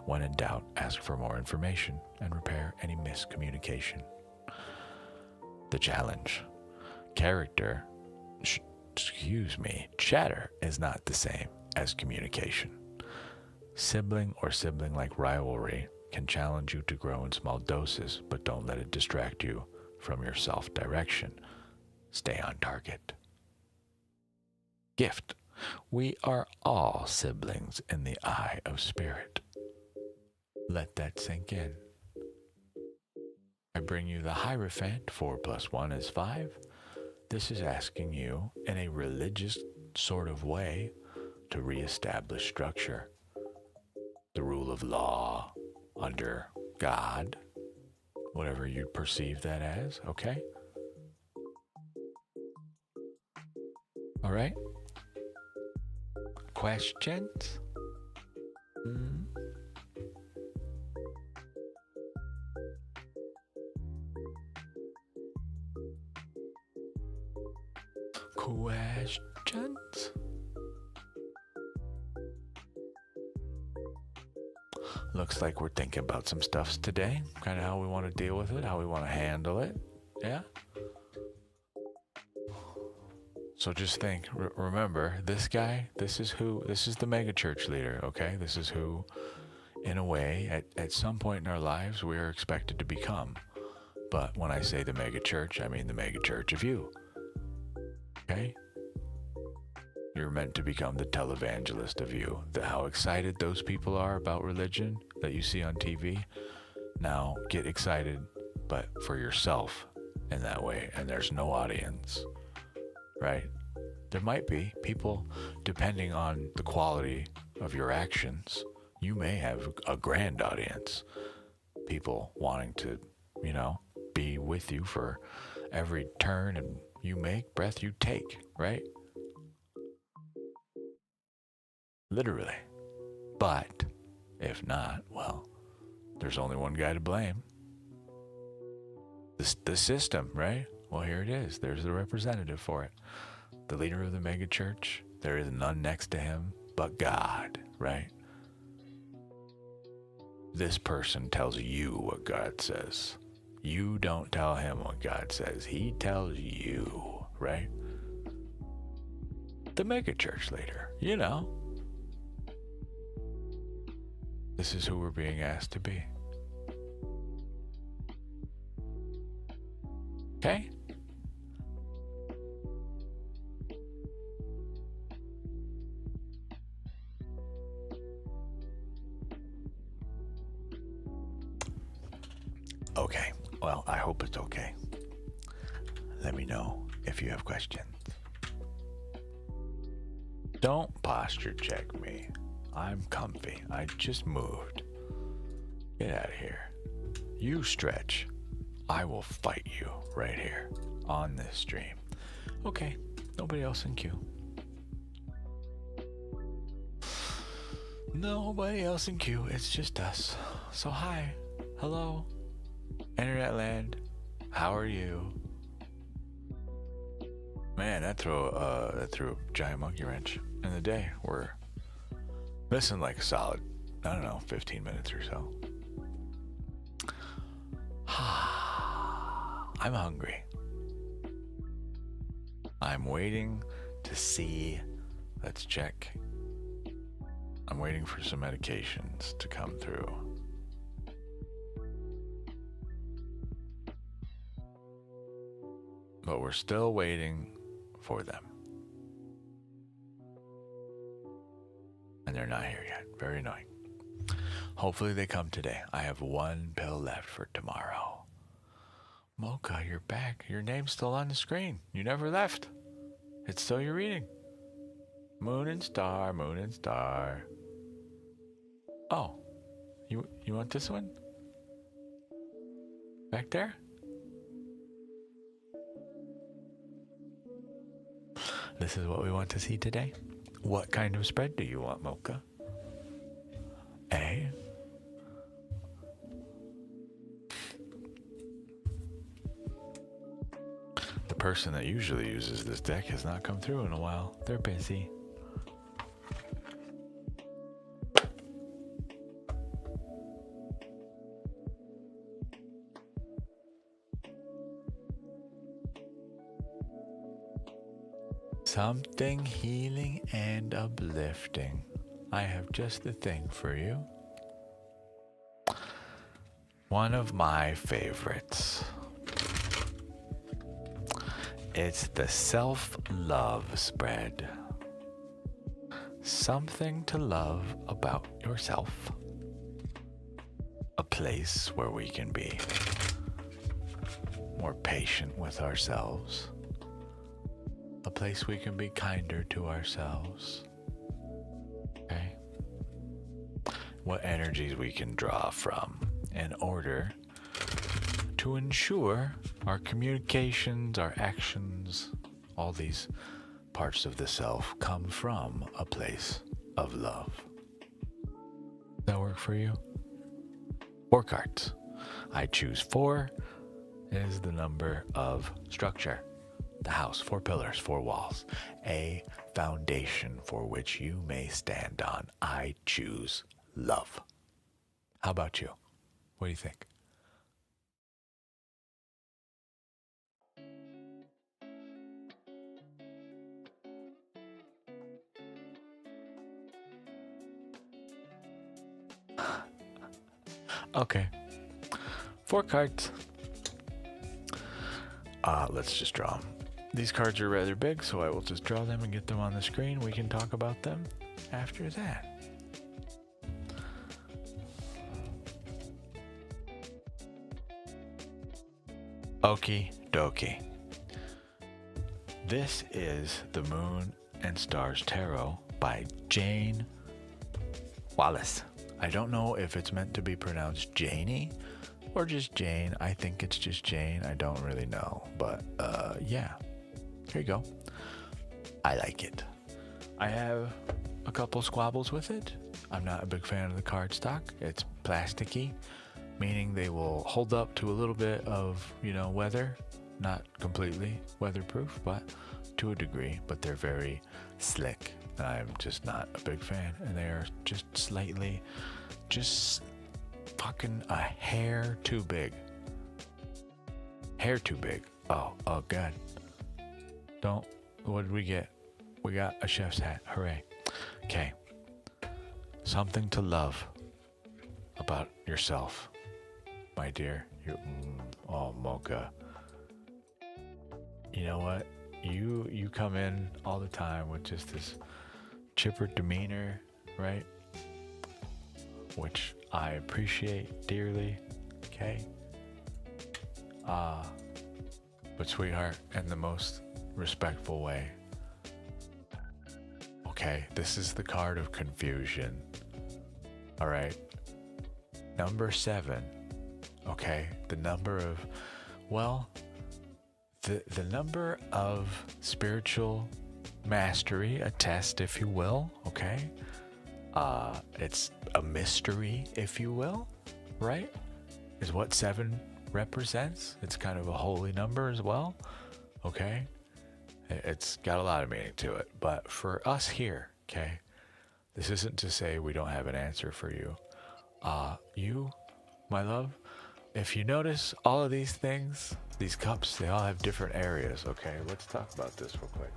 When in doubt, ask for more information and repair any miscommunication. The challenge. Chatter is not the same as communication. Sibling or sibling-like rivalry can challenge you to grow in small doses, but don't let it distract you from your self-direction. Stay on target. Gift. We are all siblings in the eye of spirit. Let that sink in. I bring you the Hierophant. 4 + 1 is 5. This is asking you, in a religious sort of way, to reestablish structure. The rule of law under God, whatever you perceive that as, okay? All right? Questions? Questions? Looks like we're thinking about some stuffs today. Kind of how we want to deal with it, how we want to handle it. Yeah? So just think, remember, this guy, this is the mega church leader, okay? This is who, in a way, at some point in our lives, we are expected to become. But when I say the mega church, I mean the mega church of you. Okay? You're meant to become the televangelist of you. How excited those people are about religion that you see on TV. Now get excited, but for yourself in that way. And there's no audience, right? There might be people, depending on the quality of your actions. You may have a grand audience. People wanting to, be with you for every turn and you make, breath you take, right? Literally. But if not, well, there's only one guy to blame. The system, right? Well, here it is. There's the representative for it. The leader of the megachurch. There is none next to him but God, right? This person tells you what God says. You don't tell him what God says. He tells you, right? The megachurch leader, This is who we're being asked to be. Okay? Okay. Well, I hope it's okay. Let me know if you have questions. Don't posture check me. I'm comfy. I just moved. Get out of here. You stretch. I will fight you right here on this stream. Okay. Nobody else in queue. Nobody else in queue. It's just us. So hi. Hello. Internet land. How are you? Man, that threw a giant monkey wrench in the day. We're missing like a solid, 15 minutes or so. I'm hungry. I'm waiting to see. Let's check. I'm waiting for some medications to come through. But we're still waiting for them. And they're not here yet. Very annoying. Hopefully they come today. I have one pill left for tomorrow. Mocha, you're back. Your name's still on the screen. You never left. It's still your reading. Moon and star, moon and star. Oh, you want this one? Back there? This is what we want to see today. What kind of spread do you want, Mocha? A. The person that usually uses this deck has not come through in a while. They're busy. Something healing and uplifting. I have just the thing for you. One of my favorites. It's the self-love spread. Something to love about yourself. A place where we can be more patient with ourselves. A place we can be kinder to ourselves. Okay? What energies we can draw from in order to ensure our communications, our actions, all these parts of the self come from a place of love. Does that work for you? 4 cards. I choose 4 is the number of structure. The house, 4 pillars, 4 walls, a foundation for which you may stand on. I choose love. How about you? What do you think? Okay. 4 cards. Let's just draw them. These cards are rather big, so I will just draw them and get them on the screen. We can talk about them after that. Okie dokie. This is the Moon and Stars Tarot by Jane Wallace. I don't know if it's meant to be pronounced Janie or just Jane. I think it's just Jane. I don't really know, but yeah. Here you go. I like it. I have a couple squabbles with it. I'm not a big fan of the cardstock. It's plasticky, meaning they will hold up to a little bit of, weather. Not completely weatherproof, but to a degree. But they're very slick. I'm just not a big fan. And they are just fucking a hair too big. Hair too big. Oh God. What did we get? We got a chef's hat. Hooray. Okay. Something to love about yourself, my dear. Oh, Mocha. You know what? You come in all the time with just this chipper demeanor, right? Which I appreciate dearly. Okay. But sweetheart, in the most respectful way. Okay, this is the card of confusion. All right. Number 7. Okay, the number of, the number of spiritual mastery, a test, if you will. Okay. It's a mystery, if you will, right? Is what 7 represents. It's kind of a holy number as well. Okay. It's got a lot of meaning to it, but for us here, okay, this isn't to say we don't have an answer for you. You, my love, if you notice all of these things, these cups, they all have different areas, okay? Let's talk about this real quick.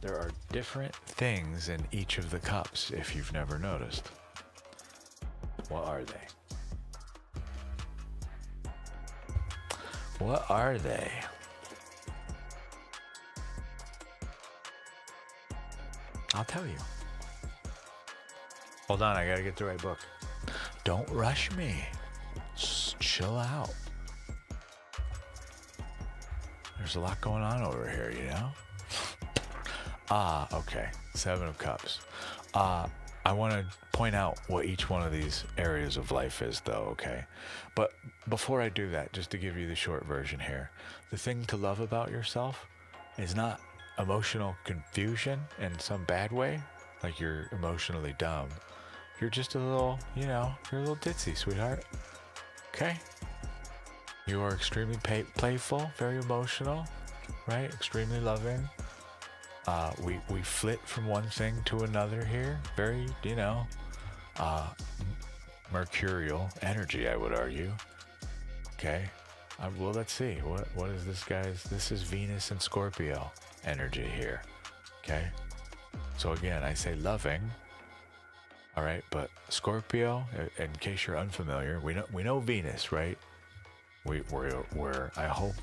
there are different things in each of the cups if you've never noticed. What are they? What are they? I'll tell you. Hold on, I gotta get the right book. Don't rush me. Just chill out. There's a lot going on over here, you know? Okay. 7 of Cups. I want to point out what each one of these areas of life is, though, okay? But before I do that, just to give you the short version here, the thing to love about yourself is not emotional confusion in some bad way, like you're emotionally dumb. You're just a little, you know, you're a little ditzy, sweetheart. Okay? You are extremely playful, very emotional, right? Extremely loving. We flit from one thing to another here. Very, you know, mercurial energy, I would argue. Okay. Well, let's see. What is this guy's? This is Venus and Scorpio energy here. Okay. So again, I say loving. All right, but Scorpio, in case you're unfamiliar, we know Venus, right? We're I hope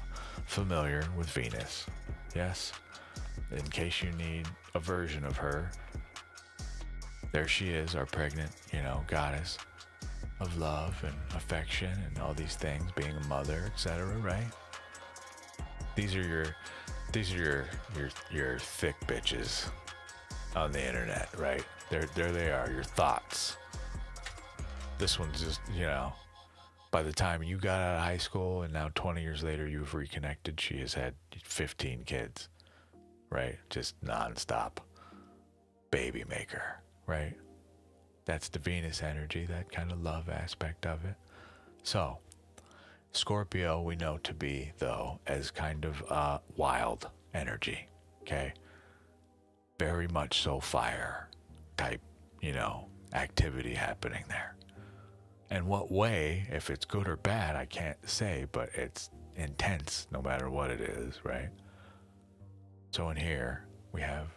familiar with Venus. Yes. In case you need a version of her, there she is, our pregnant, you know, goddess of love and affection and all these things, being a mother, etc. Right? These are your thick bitches on the internet, right? There they are, your thoughts. This one's just, you know, by the time you got out of high school and now 20 years later you've reconnected, she has had 15 kids, right? Just nonstop baby maker, right? That's the Venus energy, that kind of love aspect of it. So, Scorpio we know to be, though, as kind of wild energy, okay? Very much so fire type, you know, activity happening there. And what way, if it's good or bad, I can't say, but it's intense no matter what it is, right? So in here, we have,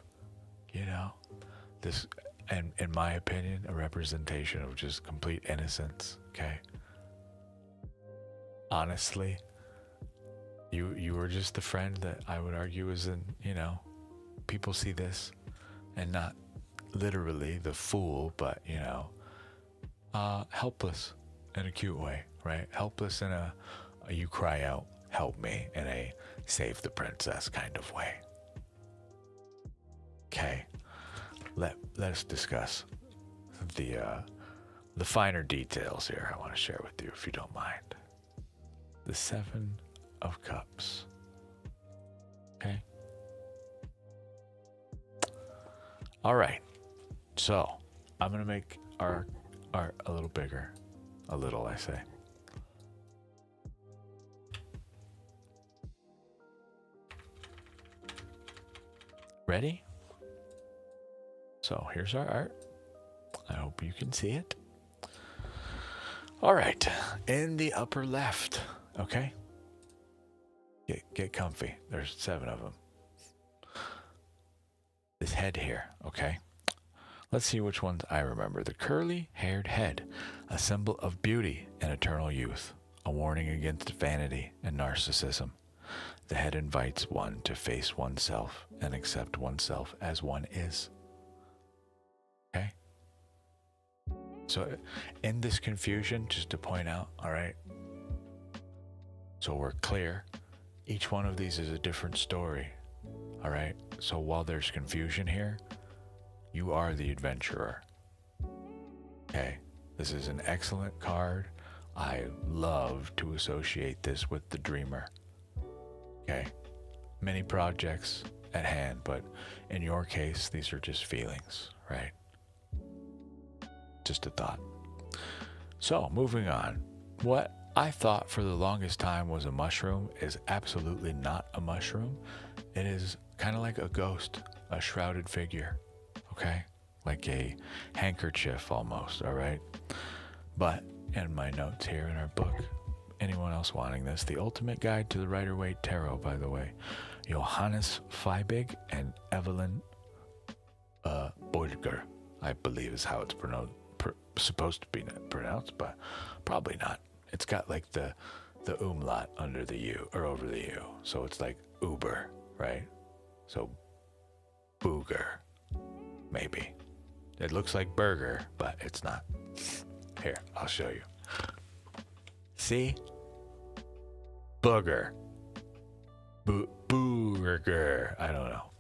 you know, this, and in my opinion, a representation of just complete innocence, okay? Honestly, you were just the friend that I would argue is in, you know, people see this and not literally the fool, but, you know, helpless in a cute way, right? Helpless in a you cry out, help me, in a save the princess kind of way. Okay, let's discuss the finer details here I want to share with you, if you don't mind. The 7 of Cups. Okay. All right. So I'm gonna make our a little bigger. A little, I say. Ready? So here's our art. I hope you can see it. All right, in the upper left, okay? Get comfy. There's 7 of them. This head here, okay? Let's see which ones I remember. The curly-haired head, a symbol of beauty and eternal youth, a warning against vanity and narcissism. The head invites one to face oneself and accept oneself as one is. Okay? So in this confusion, just to point out, all right, so we're clear, each one of these is a different story, all right? So while there's confusion here, you are the adventurer. Okay, this is an excellent card. I love to associate this with the dreamer. Okay, many projects at hand, but in your case, these are just feelings, right? Just a thought. So, moving on. What I thought for the longest time was a mushroom is absolutely not a mushroom. It is kind of like a ghost, a shrouded figure, okay? Like a handkerchief almost, all right? But in my notes here in our book, anyone else wanting this, The Ultimate Guide to the Rider-Waite Tarot, by the way, Johannes Feibig and Evelyn Borger, I believe is how it's supposed to be pronounced, but probably not. It's got like the umlaut under the U or over the U, so it's like Uber, right? So Booger, maybe. It looks like burger, but it's not. Here, I'll show you. See? Booger. Booger. I don't know.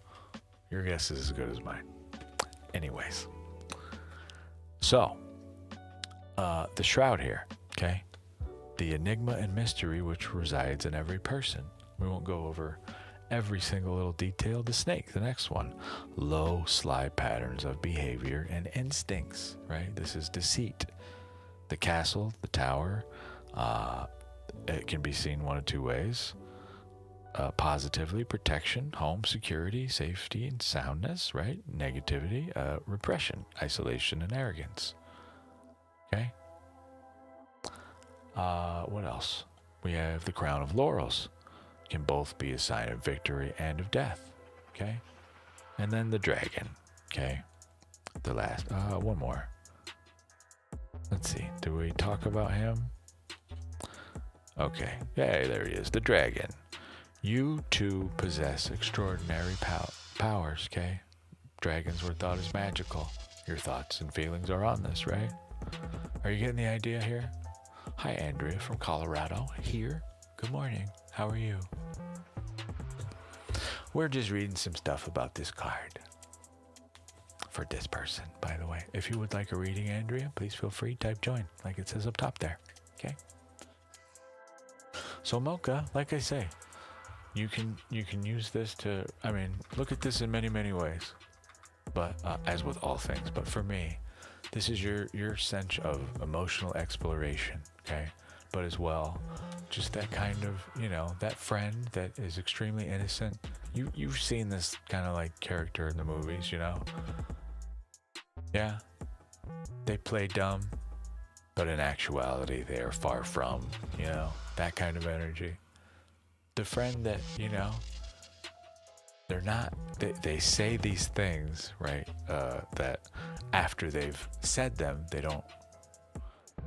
Your guess is as good as mine. Anyways. So, the shroud here, okay? The enigma and mystery which resides in every person. We won't go over every single little detail. The snake, the next one. Low, sly patterns of behavior and instincts, right? This is deceit. The castle, the tower, it can be seen one of two ways. Positively, protection, home, security, safety, and soundness, right? Negativity, repression, isolation, and arrogance. Okay? What else? We have the crown of laurels. Can both be a sign of victory and of death. Okay? And then the dragon. Okay? The last, one more. Let's see. Do we talk about him? Okay. Yeah, there he is. The dragon. You too possess extraordinary powers, okay? Dragons were thought as magical. Your thoughts and feelings are on this, right? Are you getting the idea here? Hi, Andrea from Colorado. Here. Good morning. How are you? We're just reading some stuff about this card. For this person, by the way. If you would like a reading, Andrea, please feel free. Type join, like it says up top there. Okay? So Mocha, like I say, you can use this to, I mean, look at this in many, many ways. But as with all things, but for me, this is your sense of emotional exploration, okay? But as well, just that kind of, that friend that is extremely innocent. You've seen this kind of like character in the movies, Yeah. They play dumb, but in actuality, they are far from, that kind of energy. The friend that, they're not, they say these things, right, that after they've said them, they don't,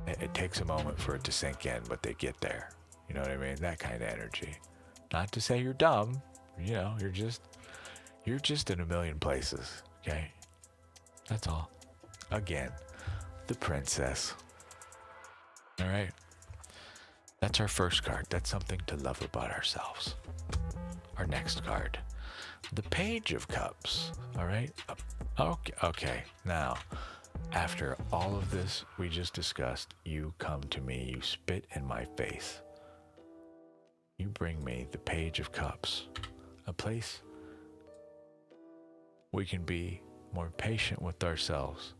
it takes a moment for it to sink in, but they get there. You know what I mean? That kind of energy. Not to say you're dumb, you're just in a million places, okay? That's all. Again, the princess. All right. That's our first card. That's something to love about ourselves. Our next card, the Page of Cups. All right. Okay. Now, after all of this we just discussed, you come to me, you spit in my face. You bring me the Page of Cups, a place we can be more patient with ourselves.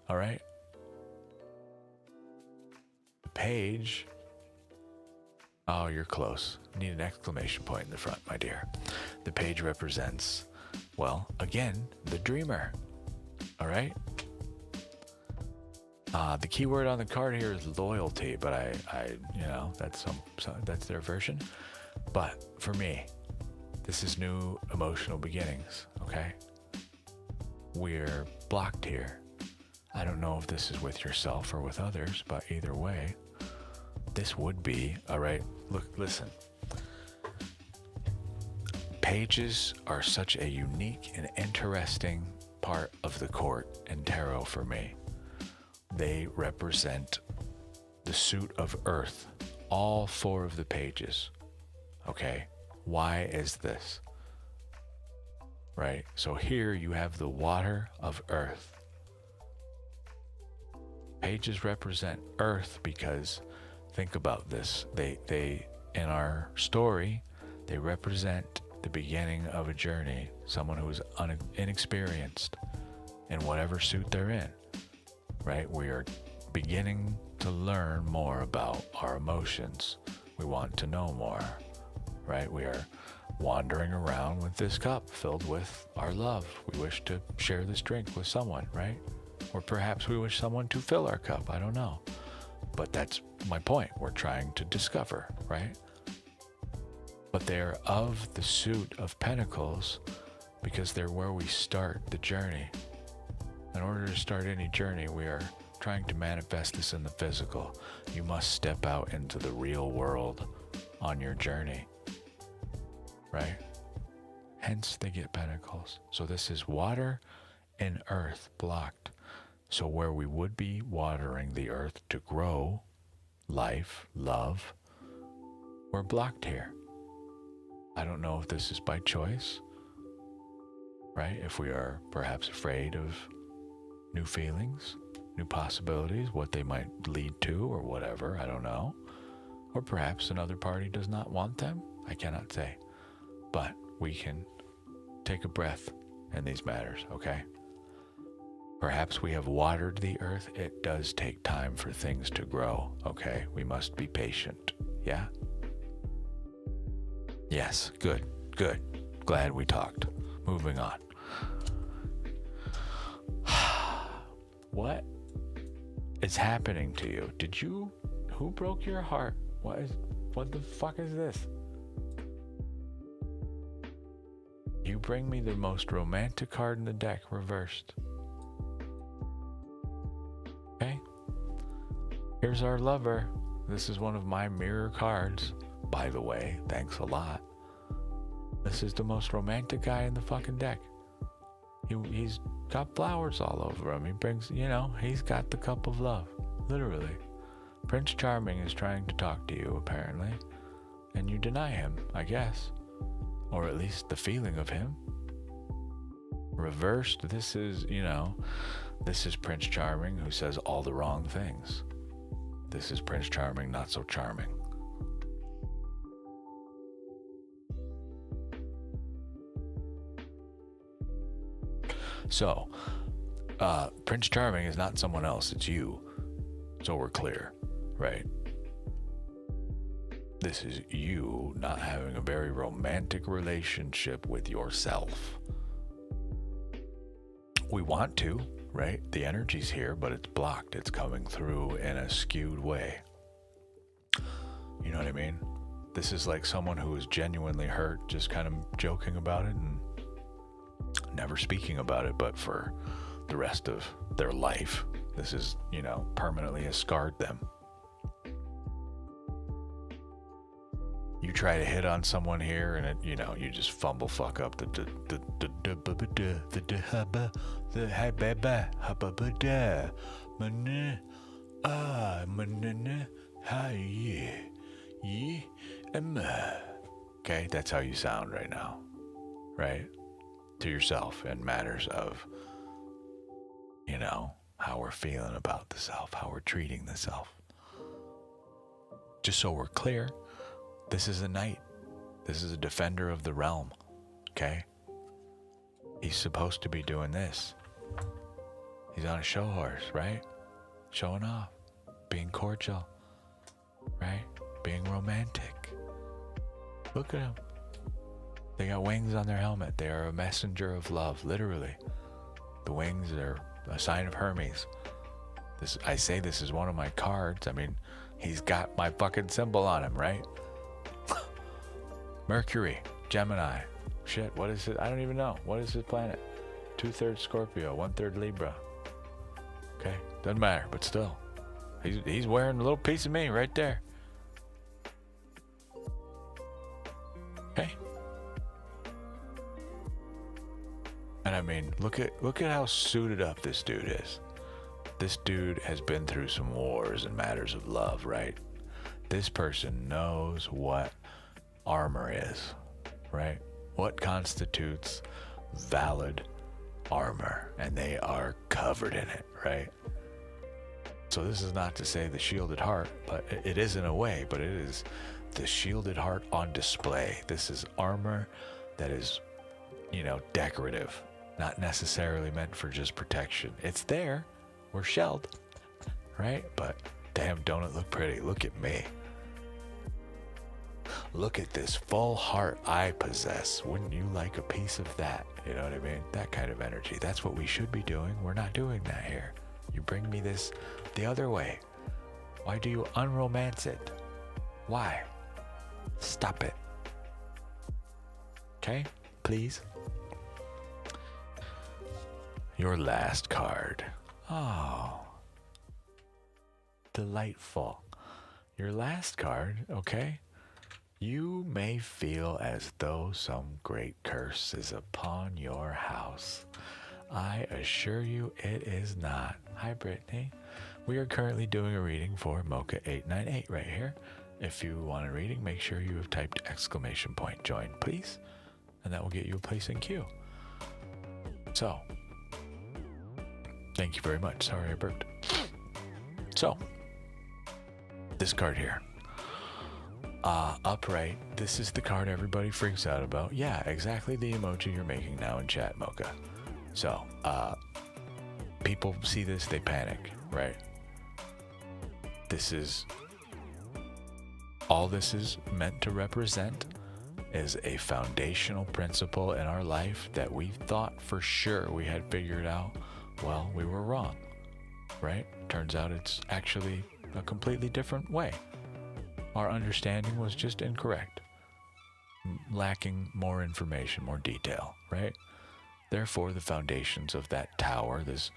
All right? The page. Oh, you're close. Need an exclamation point in the front, my dear. The page represents, well, again, the dreamer. All right? The key word on the card here is loyalty, but I that's their version. But for me, this is new emotional beginnings, okay? We're blocked here. I don't know if this is with yourself or with others, but either way, this would be, all right, look, listen. Pages are such a unique and interesting part of the court and tarot for me. They represent the suit of earth, all four of the pages, okay? Why is this? Right? So here you have the water of earth. Pages represent earth because think about this. They in our story, they represent the beginning of a journey, someone who is inexperienced in whatever suit they're in. Right? We are beginning to learn more about our emotions. We want to know more. Right? We are wandering around with this cup filled with our love. We wish to share this drink with someone, right? Or perhaps we wish someone to fill our cup. I don't know. But that's my point. We're trying to discover, right? but they're of the suit of pentacles because they're where we start the journey. In order to start any journey, we are trying to manifest this in the physical. You must step out into the real world on your journey, right? Hence they get pentacles. So this is water and earth blocked. So where we would be watering the earth to grow life, love, we're blocked here. I don't know if this is by choice, right? If we are perhaps afraid of new feelings, new possibilities, what they might lead to or whatever, I don't know. Or perhaps another party does not want them. I cannot say. But we can take a breath in these matters, okay? Perhaps we have watered the earth. It does take time for things to grow, okay? We must be patient, yeah? Yes, good. Glad we talked. Moving on. What is happening to you? Who broke your heart? What the fuck is this? You bring me the most romantic card in the deck reversed. Okay. Here's our lover. This is one of my mirror cards, by the way. Thanks a lot. This is the most romantic guy in the fucking deck. He's got flowers all over him. He brings, he's got the cup of love. Literally. Prince Charming is trying to talk to you, apparently. And you deny him, I guess. Or at least the feeling of him. Reversed, this is Prince Charming who says all the wrong things. This is Prince Charming, not so charming. So, Prince Charming is not someone else, it's you. So we're clear, right? This is you not having a very romantic relationship with yourself. We want to, right? The energy's here, but it's blocked. It's coming through in a skewed way. You know what I mean? This is like someone who is genuinely hurt, just kind of joking about it and never speaking about it, but for the rest of their life, this is, permanently has scarred them. You try to hit on someone here and it, you just fumble fuck up the okay, that's how you sound right now, right? To yourself in matters of, how we're feeling about the self, how we're treating the self. Just so we're clear, this is a knight. This is a defender of the realm, okay? He's supposed to be doing this. He's on a show horse, right? Showing off, being cordial, right? Being romantic. Look at him. They got wings on their helmet. They are a messenger of love, literally. The wings are a sign of Hermes. I say this is one of my cards. I mean, he's got my fucking symbol on him, right? Mercury, Gemini. Shit, what is it? I don't even know. What is his planet? 2/3 Scorpio, 1/3 Libra. Okay, doesn't matter, but still. He's wearing a little piece of me right there. Okay. And I mean, look at how suited up this dude is. This dude has been through some wars and matters of love, right? This person knows what armor is, right? What constitutes valid armor, and they are covered in it, right? So this is not to say the shielded heart, but it is in a way, but it is the shielded heart on display. This is armor that is, decorative, not necessarily meant for just protection. It's there, we're shelled, right? But damn, don't it look pretty? Look at me. Look at this full heart I possess. Wouldn't you like a piece of that? You know what I mean? That kind of energy. That's what we should be doing. We're not doing that here. You bring me this the other way. Why do you unromance it? Why? Stop it. Okay? Please. Your last card. Oh. Delightful. Your last card, okay? You may feel as though some great curse is upon your house. I assure you it is not. Hi, Brittany. We are currently doing a reading for Mocha 898 right here. If you want a reading, make sure you have typed ! join, please. And that will get you a place in queue. So, thank you very much. Sorry I burped. So, this card here. Upright. This is the card everybody freaks out about. Yeah, exactly the emoji you're making now in chat, Mocha. So, people see this, they panic, right? All this is meant to represent is a foundational principle in our life that we thought for sure we had figured out. Well, we were wrong, right? Turns out it's actually a completely different way. Our understanding was just incorrect, lacking more information, more detail, right? Therefore, the foundations of that tower, this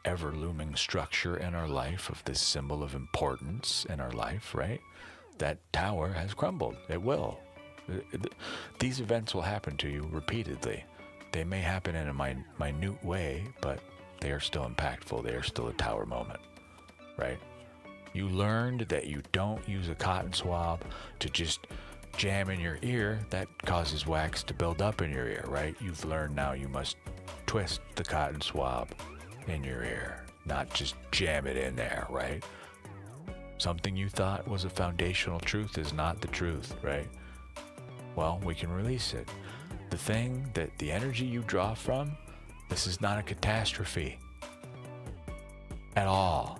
ever-looming structure in our life, of this symbol of importance in our life, right? That tower has crumbled. It will. These events will happen to you repeatedly. They may happen in a minute way, but they are still impactful. They are still a tower moment, right? You learned that you don't use a cotton swab to just jam in your ear. That causes wax to build up in your ear, right? You've learned now you must twist the cotton swab in your ear, not just jam it in there, right? Something you thought was a foundational truth is not the truth, right? Well, we can release it. The thing that the energy you draw from, this is not a catastrophe at all.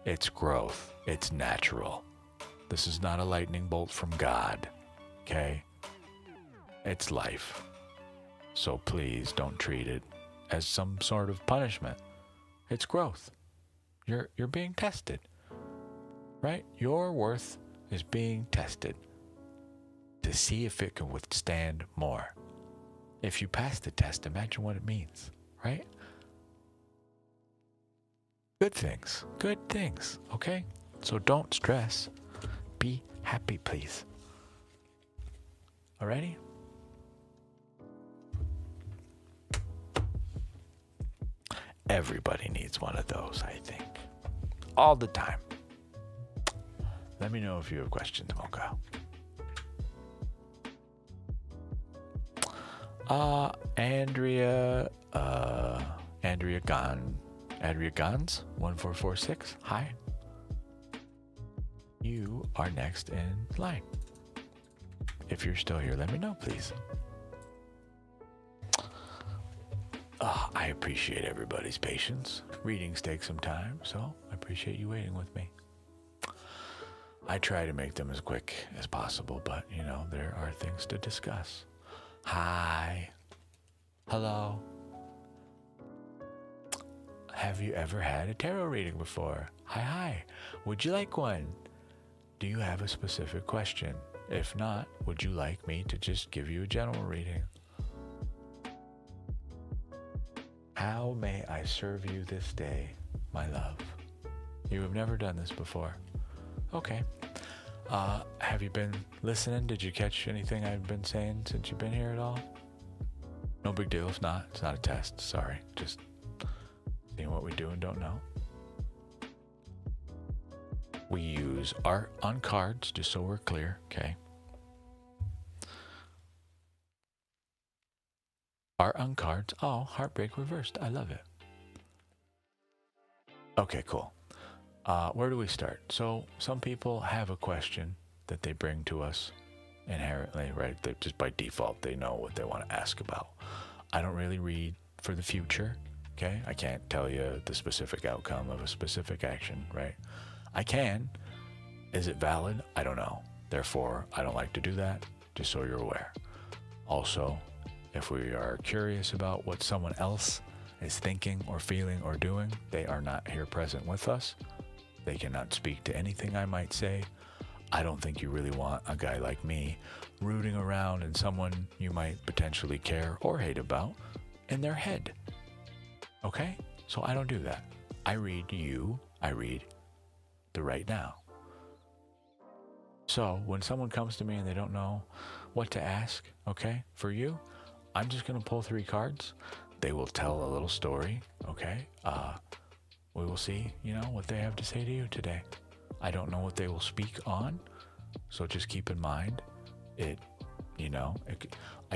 It's growth. It's natural. This is not a lightning bolt from God, okay? It's life. So please don't treat it as some sort of punishment. It's growth. You're being tested, right? Your worth is being tested to see if it can withstand more. If you pass the test, imagine what it means, right? Good things, okay? So don't stress. Be happy, please. Alrighty? Everybody needs one of those, I think. All the time. Let me know if you have questions, Mocha. Andrea Gons, 1446. Hi. You are next in line. If you're still here, let me know, please. I appreciate everybody's patience. Readings take some time, so I appreciate you waiting with me. I try to make them as quick as possible, but, you know, there are things to discuss. Hi. Hello. Have you ever had a tarot reading before? Hi. Would you like one? Do you have a specific question? If not, would you like me to just give you a general reading? How may I serve you this day, my love? You have never done this before. Okay. Have you been listening? Did you catch anything I've been saying since you've been here at all? No big deal. If not, it's not a test. Sorry. Just seeing what we do and don't know. We use art on cards, just so we're clear, okay? Art on cards. Oh, heartbreak reversed. I love it. Okay, cool. Where do we start? So some people have a question that they bring to us inherently, right? They just by default, they know what they want to ask about. I don't really read for the future, okay? I can't tell you the specific outcome of a specific action, right? I can. Is it valid? I don't know. Therefore, I don't like to do that, just so you're aware. Also, if we are curious about what someone else is thinking or feeling or doing, they are not here present with us. They cannot speak to anything I might say. I don't think you really want a guy like me rooting around in someone you might potentially care or hate about in their head. Okay? So I don't do that. I read you. I read the right now. So when someone comes to me and they don't know what to ask, okay, for you, I'm just going to pull 3 cards. They will tell a little story, okay? We will see, what they have to say to you today. I don't know what they will speak on, so just keep in mind, I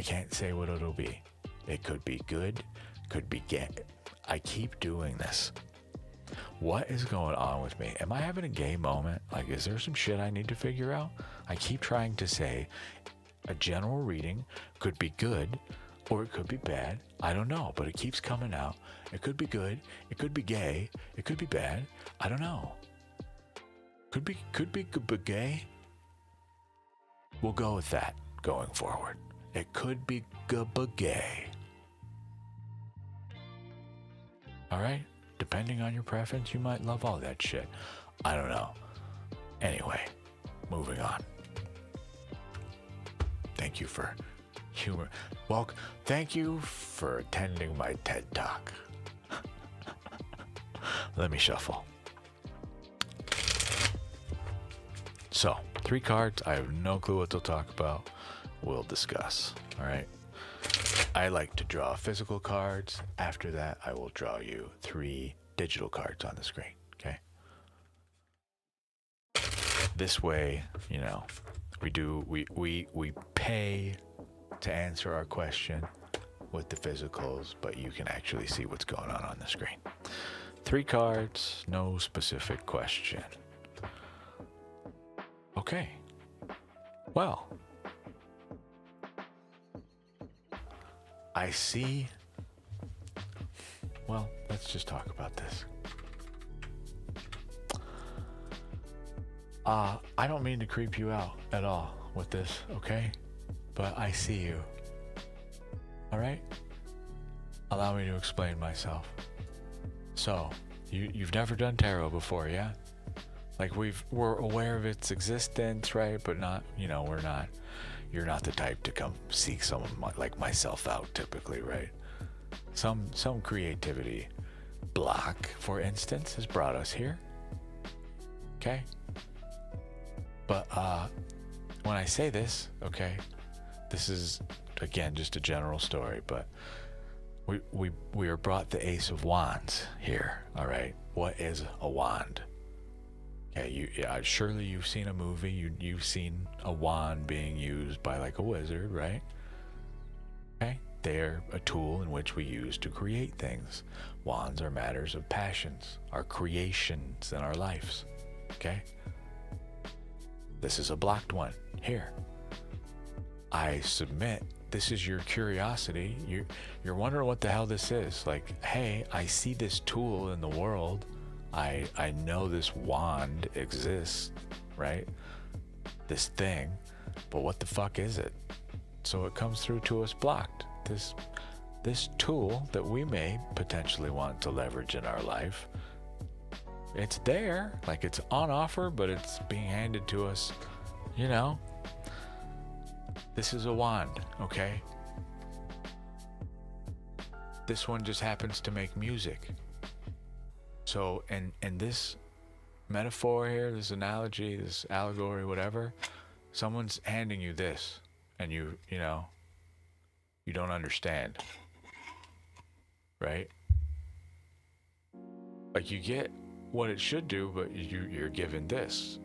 can't say what it'll be. It could be good, could be gay. I keep doing this. What is going on with me? Am I having a gay moment? Like, is there some shit I need to figure out? I keep trying to say a general reading could be good or it could be bad. I don't know, but it keeps coming out. It could be good. It could be gay. It could be bad. I don't know. Could be gay. We'll go with that going forward. It could be gay. All right? Depending on your preference, you might love all that shit. I don't know. Anyway, moving on. Thank you for humor. Well, thank you for attending my TED Talk. Let me shuffle. So, 3 cards. I have no clue what they'll talk about. We'll discuss. All right. I like to draw physical cards. After that, I will draw you 3 digital cards on the screen. Okay. This way, we pay to answer our question with the physicals, but you can actually see what's going on the screen. 3 cards, no specific question. Okay. Well, I see. Well, let's just talk about this. I don't mean to creep you out at all with this, okay? But I see you. All right? Allow me to explain myself. So, you've never done tarot before, yeah? Like we're aware of its existence, right? But not, we're not. You're not the type to come seek someone like myself out typically, right? Some creativity block, for instance, has brought us here. Okay? But when I say this, okay, this is again just a general story, but we are brought the Ace of Wands here. All right, what is a wand? Okay, surely you've seen a movie. You've seen a wand being used by like a wizard, right? Okay, they're a tool in which we use to create things. Wands are matters of passions, our creations in our lives. Okay, this is a blocked one here. I submit this is your curiosity. You're wondering what the hell this is. Like, hey, I see this tool in the world. I know this wand exists, right? This thing, but what the fuck is it? So it comes through to us blocked. This tool that we may potentially want to leverage in our life, it's there, like it's on offer, but it's being handed to us, This is a wand, okay? This one just happens to make music. So, in this metaphor here, this analogy, this allegory, whatever, someone's handing you this, and you don't understand, right? Like you get what it should do, but you're given this.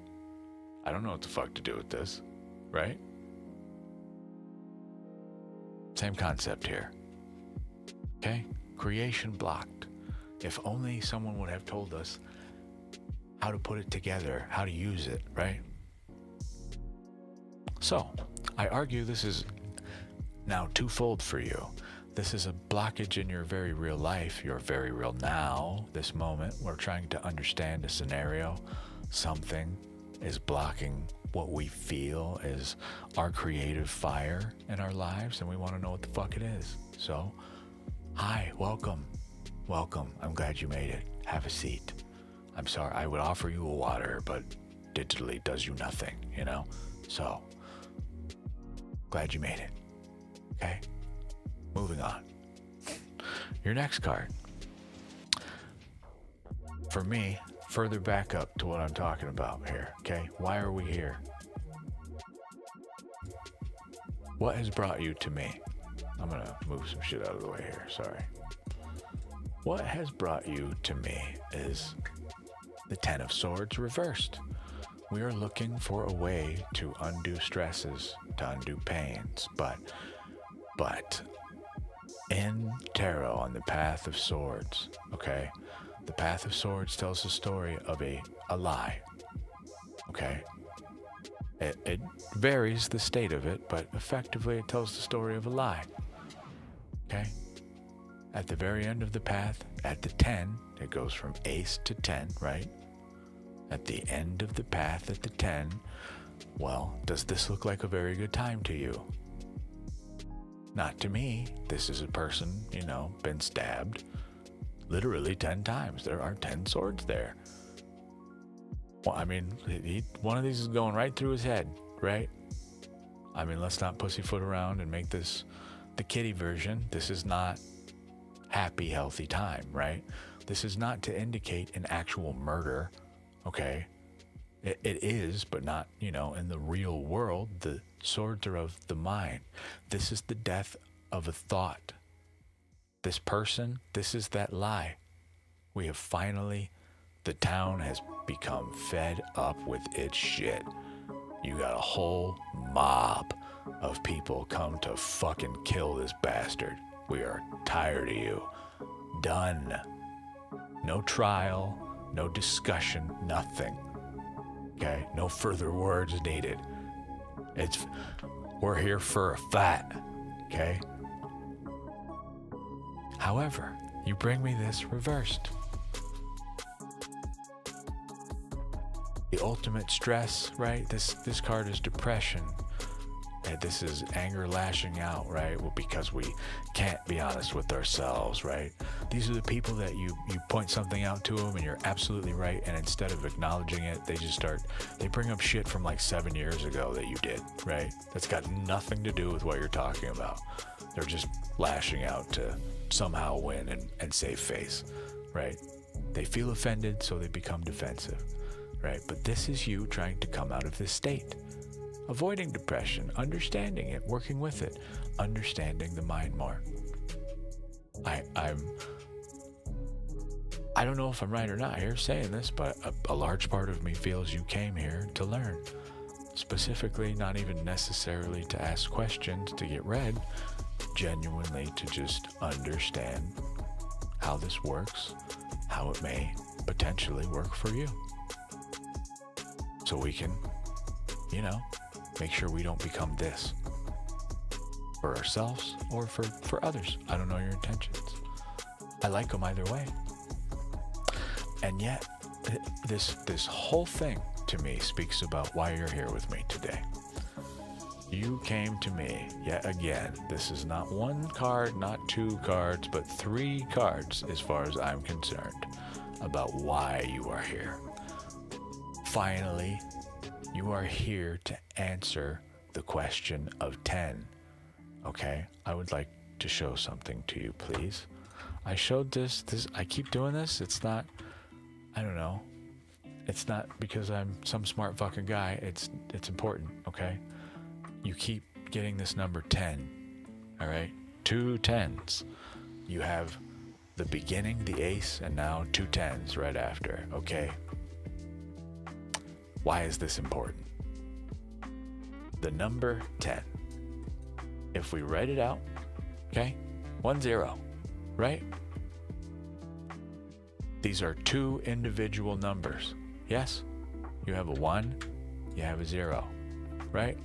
I don't know what the fuck to do with this, right? Same concept here. Okay? Creation blocked. If only someone would have told us how to put it together, how to use it, right? So, I argue this is now twofold for you. This is a blockage in your very real life, your very real now, this moment. We're trying to understand a scenario. Something is blocking what we feel is our creative fire in our lives, and we want to know what the fuck it is. So, hi, welcome. I'm glad you made it. Have a seat. I'm sorry, I would offer you a water, but digitally does you nothing, you know? So, glad you made it. Okay? Moving on. Your next card. For me, further back up to what I'm talking about here, okay? Why are we here? What has brought you to me? I'm gonna move some shit out of the way here, sorry. What has brought you to me is the Ten of Swords reversed. We are looking for a way to undo stresses, to undo pains, but in tarot, on the Path of Swords, okay? The Path of Swords tells the story of a lie, okay? It varies the state of it, but effectively it tells the story of a lie, okay? At the very end of the path, at the 10, it goes from ace to 10, right? At the end of the path, at the 10, well, does this look like a very good time to you? Not to me. This is a person, you know, been stabbed literally 10 times. There are 10 swords there. Well, I mean, one of these is going right through his head, right? I mean, let's not pussyfoot around and make this the kiddie version. This is not happy, healthy time, right? This is not to indicate an actual murder, okay? It is, but not, you know, in the real world. The swords are of the mind. This is the death of a thought. This person, this is that lie. We have finally, the town has become fed up with its shit. You got a whole mob of people come to fucking kill this bastard. We are tired of you. Done. No trial, no discussion, nothing. Okay? No further words needed. We're here for a fight. Okay? However, you bring me this reversed. The ultimate stress, right? This card is depression. And this is anger lashing out, right? Well, because we can't be honest with ourselves, right? These are the people that you point something out to them and you're absolutely right, and instead of acknowledging it, they bring up shit from like 7 years ago that you did, right? That's got nothing to do with what you're talking about. They're just lashing out to somehow win and save face, right? They feel offended, so they become defensive, right? But this is you trying to come out of this state. Avoiding depression, understanding it, working with it, understanding the mind more. I don't know if I'm right or not here saying this, but a large part of me feels you came here to learn. Specifically, not even necessarily to ask questions to get read, genuinely to just understand how this works, how it may potentially work for you. So we can, you know, make sure we don't become this for ourselves or for others. I don't know your intentions. I like them either way. And yet, this whole thing to me speaks about why you're here with me today. You came to me yet again. This is not one card, not two cards, but 3 cards as far as I'm concerned about why you are here. Finally, you are here to answer the question of 10. Okay, I would like to show something to you, please. I showed this, I keep doing this. It's not, I don't know. It's not because I'm some smart fucking guy. It's important, okay? You keep getting this number 10, all right? 2 10s. You have the beginning, the ace, and now 2 10s right after, okay? Why is this important? The number 10. If we write it out, okay? 1 0, right? These are 2 individual numbers. Yes? You have a 1, you have a 0, right?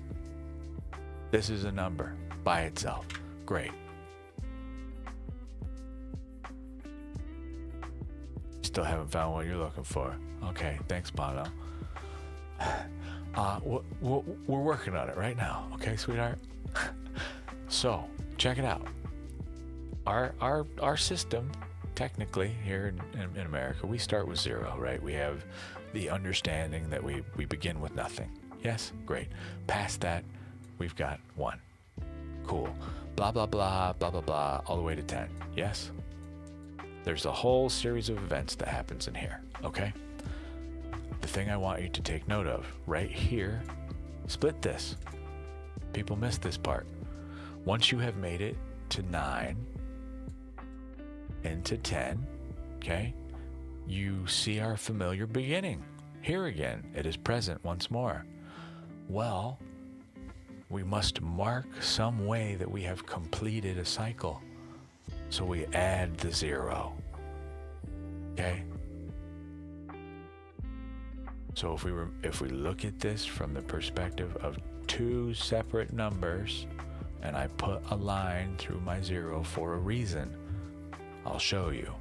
This is a number by itself. Great. Still haven't found what you're looking for. Okay, thanks, Bono. We're working on it right now, okay, sweetheart? So, check it out. Our system technically here in America, we start with 0, right? We have the understanding that we begin with nothing. Yes? Great. Past that, we've got 1. Cool. Blah, blah, blah, blah, blah, blah, all the way to 10. Yes? There's a whole series of events that happens in here, okay? The thing I want you to take note of, right here, split this. People miss this part. Once you have made it to 9, into 10, okay, you see our familiar beginning. Here again, it is present once more. Well, we must mark some way that we have completed a cycle. So we add the 0. Okay? So if we look at this from the perspective of 2 separate numbers, and I put a line through my 0 for a reason, I'll show you.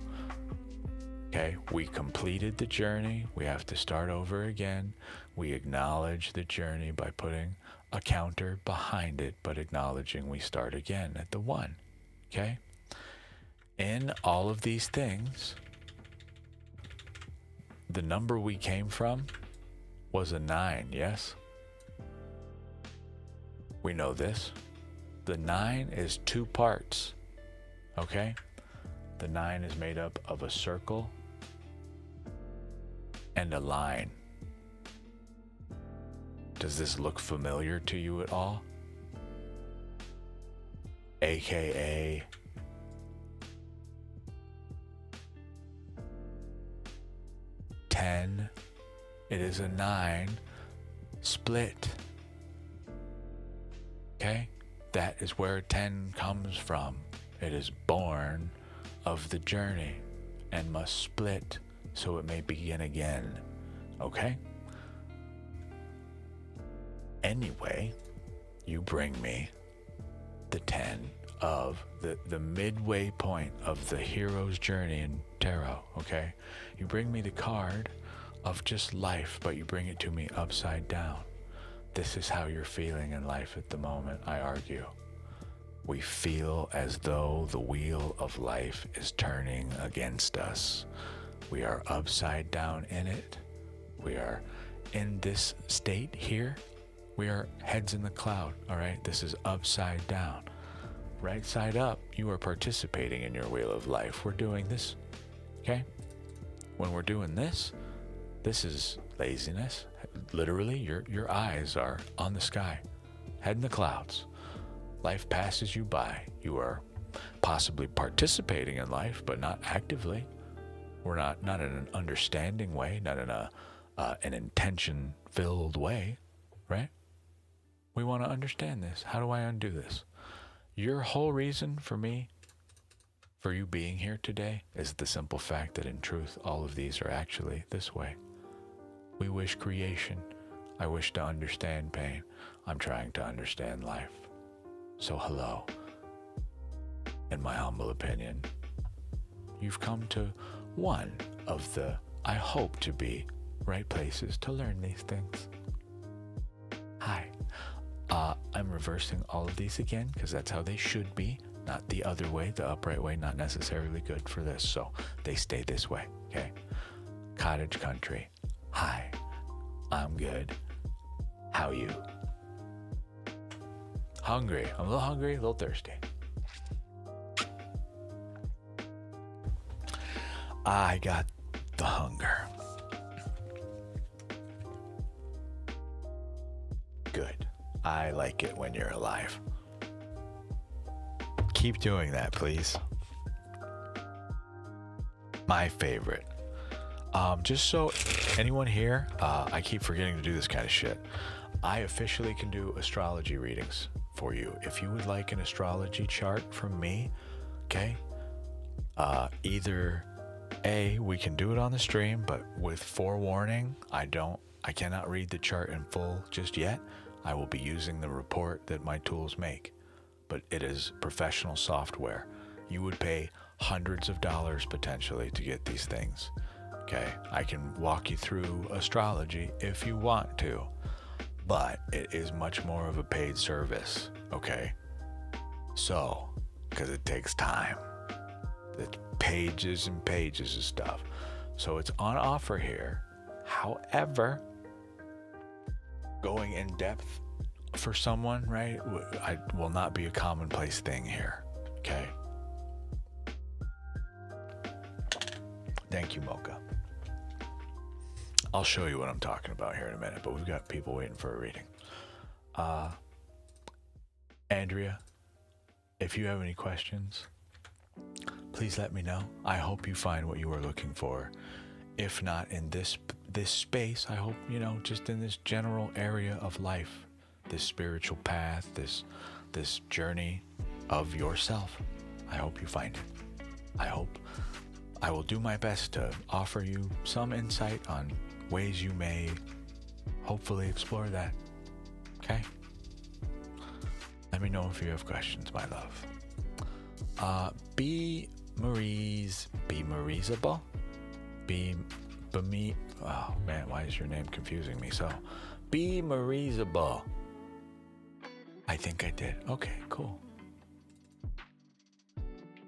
Okay, we completed the journey. We have to start over again. We acknowledge the journey by putting a counter behind it, but acknowledging we start again at the 1. Okay? In all of these things, the number we came from was a 9, yes? We know this. The 9 is 2 parts, okay? The 9 is made up of a circle and a line. Does this look familiar to you at all? AKA ten. It is a 9 split. Okay? That is where 10 comes from. It is born of the journey and must split so it may begin again. Okay? Anyway, you bring me the 10 of the midway point of the hero's journey in tarot, okay? You bring me the card of just life, but you bring it to me upside down. This is how you're feeling in life at the moment, I argue. We feel as though the wheel of life is turning against us. We are upside down in it. We are in this state here. We are heads in the cloud, all right? This is upside down. Right side up, you are participating in your wheel of life. We're doing this, okay? When we're doing this, this is laziness. Literally, your eyes are on the sky, head in the clouds. Life passes you by. You are possibly participating in life, but not actively. We're not in an understanding way, not in an intention-filled way, right? We want to understand this. How do I undo this? Your whole reason for you being here today, is the simple fact that in truth, all of these are actually this way. We wish creation. I wish to understand pain. I'm trying to understand life. So hello. In my humble opinion, you've come to one of the, I hope to be, right places to learn these things. Hi. I'm reversing all of these again because that's how they should be, not the other way, the upright way, not necessarily good for this. So they stay this way, okay? Cottage country. Hi, I'm good. How you? Hungry. I'm a little hungry, a little thirsty. I got the hunger. Good. I like it when you're alive. Keep doing that, please. My favorite. Just so anyone here, I keep forgetting to do this kind of shit. I officially can do astrology readings for you. If you would like an astrology chart from me, okay? Either A, we can do it on the stream, but with forewarning, I cannot read the chart in full just yet. I will be using the report that my tools make, but it is professional software. You would pay hundreds of dollars potentially to get these things. Okay, I can walk you through astrology if you want to, but it is much more of a paid service, okay? So, because it takes time. It's pages and pages of stuff. So it's on offer here. However, going in depth for someone, right, will not be a commonplace thing here. Okay. Thank you, Mocha. I'll show you what I'm talking about here in a minute, but we've got people waiting for a reading. Andrea, if you have any questions, please let me know. I hope you find what you are looking for. If not in this space, I hope, just in this general area of life, this spiritual path, this journey of yourself. I hope you find it. I will do my best to offer you some insight on ways you may hopefully explore that. Okay? Let me know if you have questions, my love. Be Mariesable? Oh man, why is your name confusing me? So, Be Mariesable. I think I did. Okay, cool.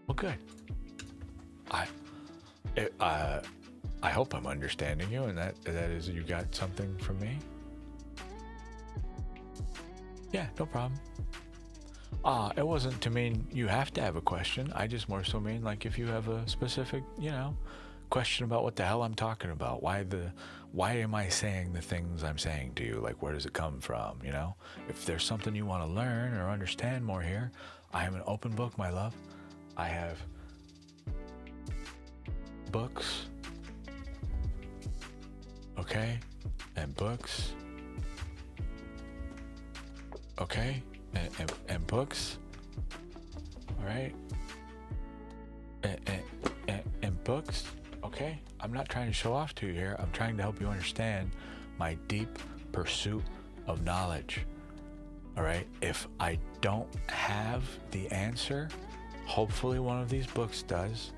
Well, good. I hope I'm understanding you, and that is you got something from me. Yeah, no problem. It wasn't to mean you have to have a question. I just more so mean like if you have a specific, question about what the hell I'm talking about. Why am I saying the things I'm saying to you? Like, where does it come from? If there's something you want to learn or understand more here, I am an open book, my love. I have books, okay, and books, okay, and books, all right, and books, okay. I'm not trying to show off to you here. I'm trying to help you understand my deep pursuit of knowledge. All right. If I don't have the answer, hopefully one of these books does.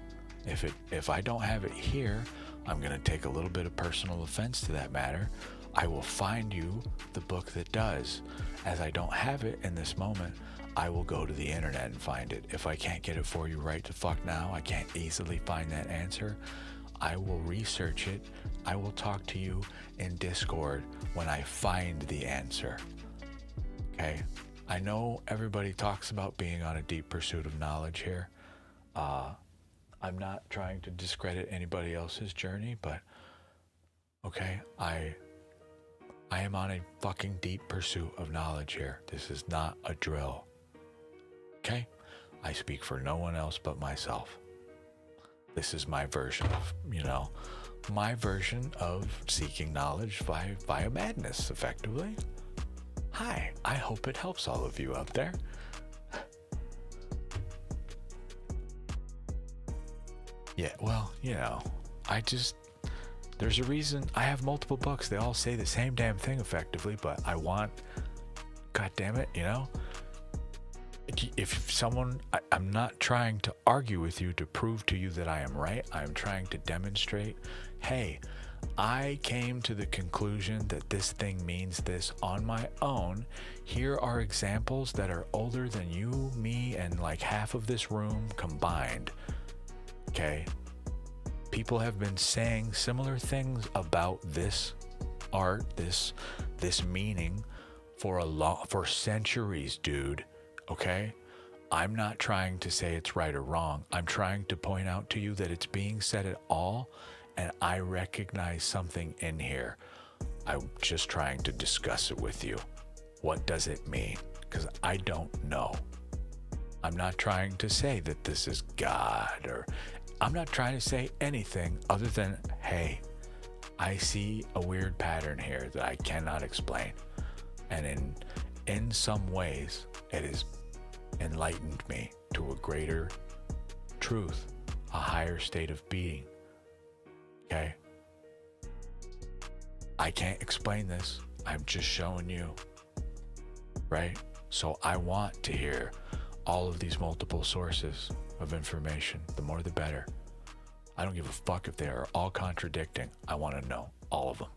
If I don't have it here, I'm going to take a little bit of personal offense to that matter. I will find you the book that does. As I don't have it in this moment, I will go to the internet and find it. If I can't get it for you right the fuck now, I can't easily find that answer, I will research it. I will talk to you in Discord when I find the answer. Okay? I know everybody talks about being on a deep pursuit of knowledge here. I'm not trying to discredit anybody else's journey, but okay, I am on a fucking deep pursuit of knowledge here. This is not a drill. Okay? I speak for no one else but myself. This is my version of, my version of seeking knowledge via madness, effectively. Hi, I hope it helps all of you out there. Yeah, well, there's a reason I have multiple books. They all say the same damn thing effectively, but I want, God damn it, if someone, I'm not trying to argue with you to prove to you that I am right. I'm trying to demonstrate, hey, I came to the conclusion that this thing means this on my own. Here are examples that are older than you, me, and like half of this room combined. Okay? People have been saying similar things about this art, this meaning for centuries, dude. Okay? I'm not trying to say it's right or wrong. I'm trying to point out to you that it's being said at all, and I recognize something in here. I'm just trying to discuss it with you. What does it mean? Because I don't know. I'm not trying to say that this is God, or I'm not trying to say anything other than, hey, I see a weird pattern here that I cannot explain. And in some ways, it has enlightened me to a greater truth, a higher state of being. Okay? I can't explain this. I'm just showing you. Right? So I want to hear all of these multiple sources of information. The more the better. I don't give a fuck if they are all contradicting. I want to know all of them.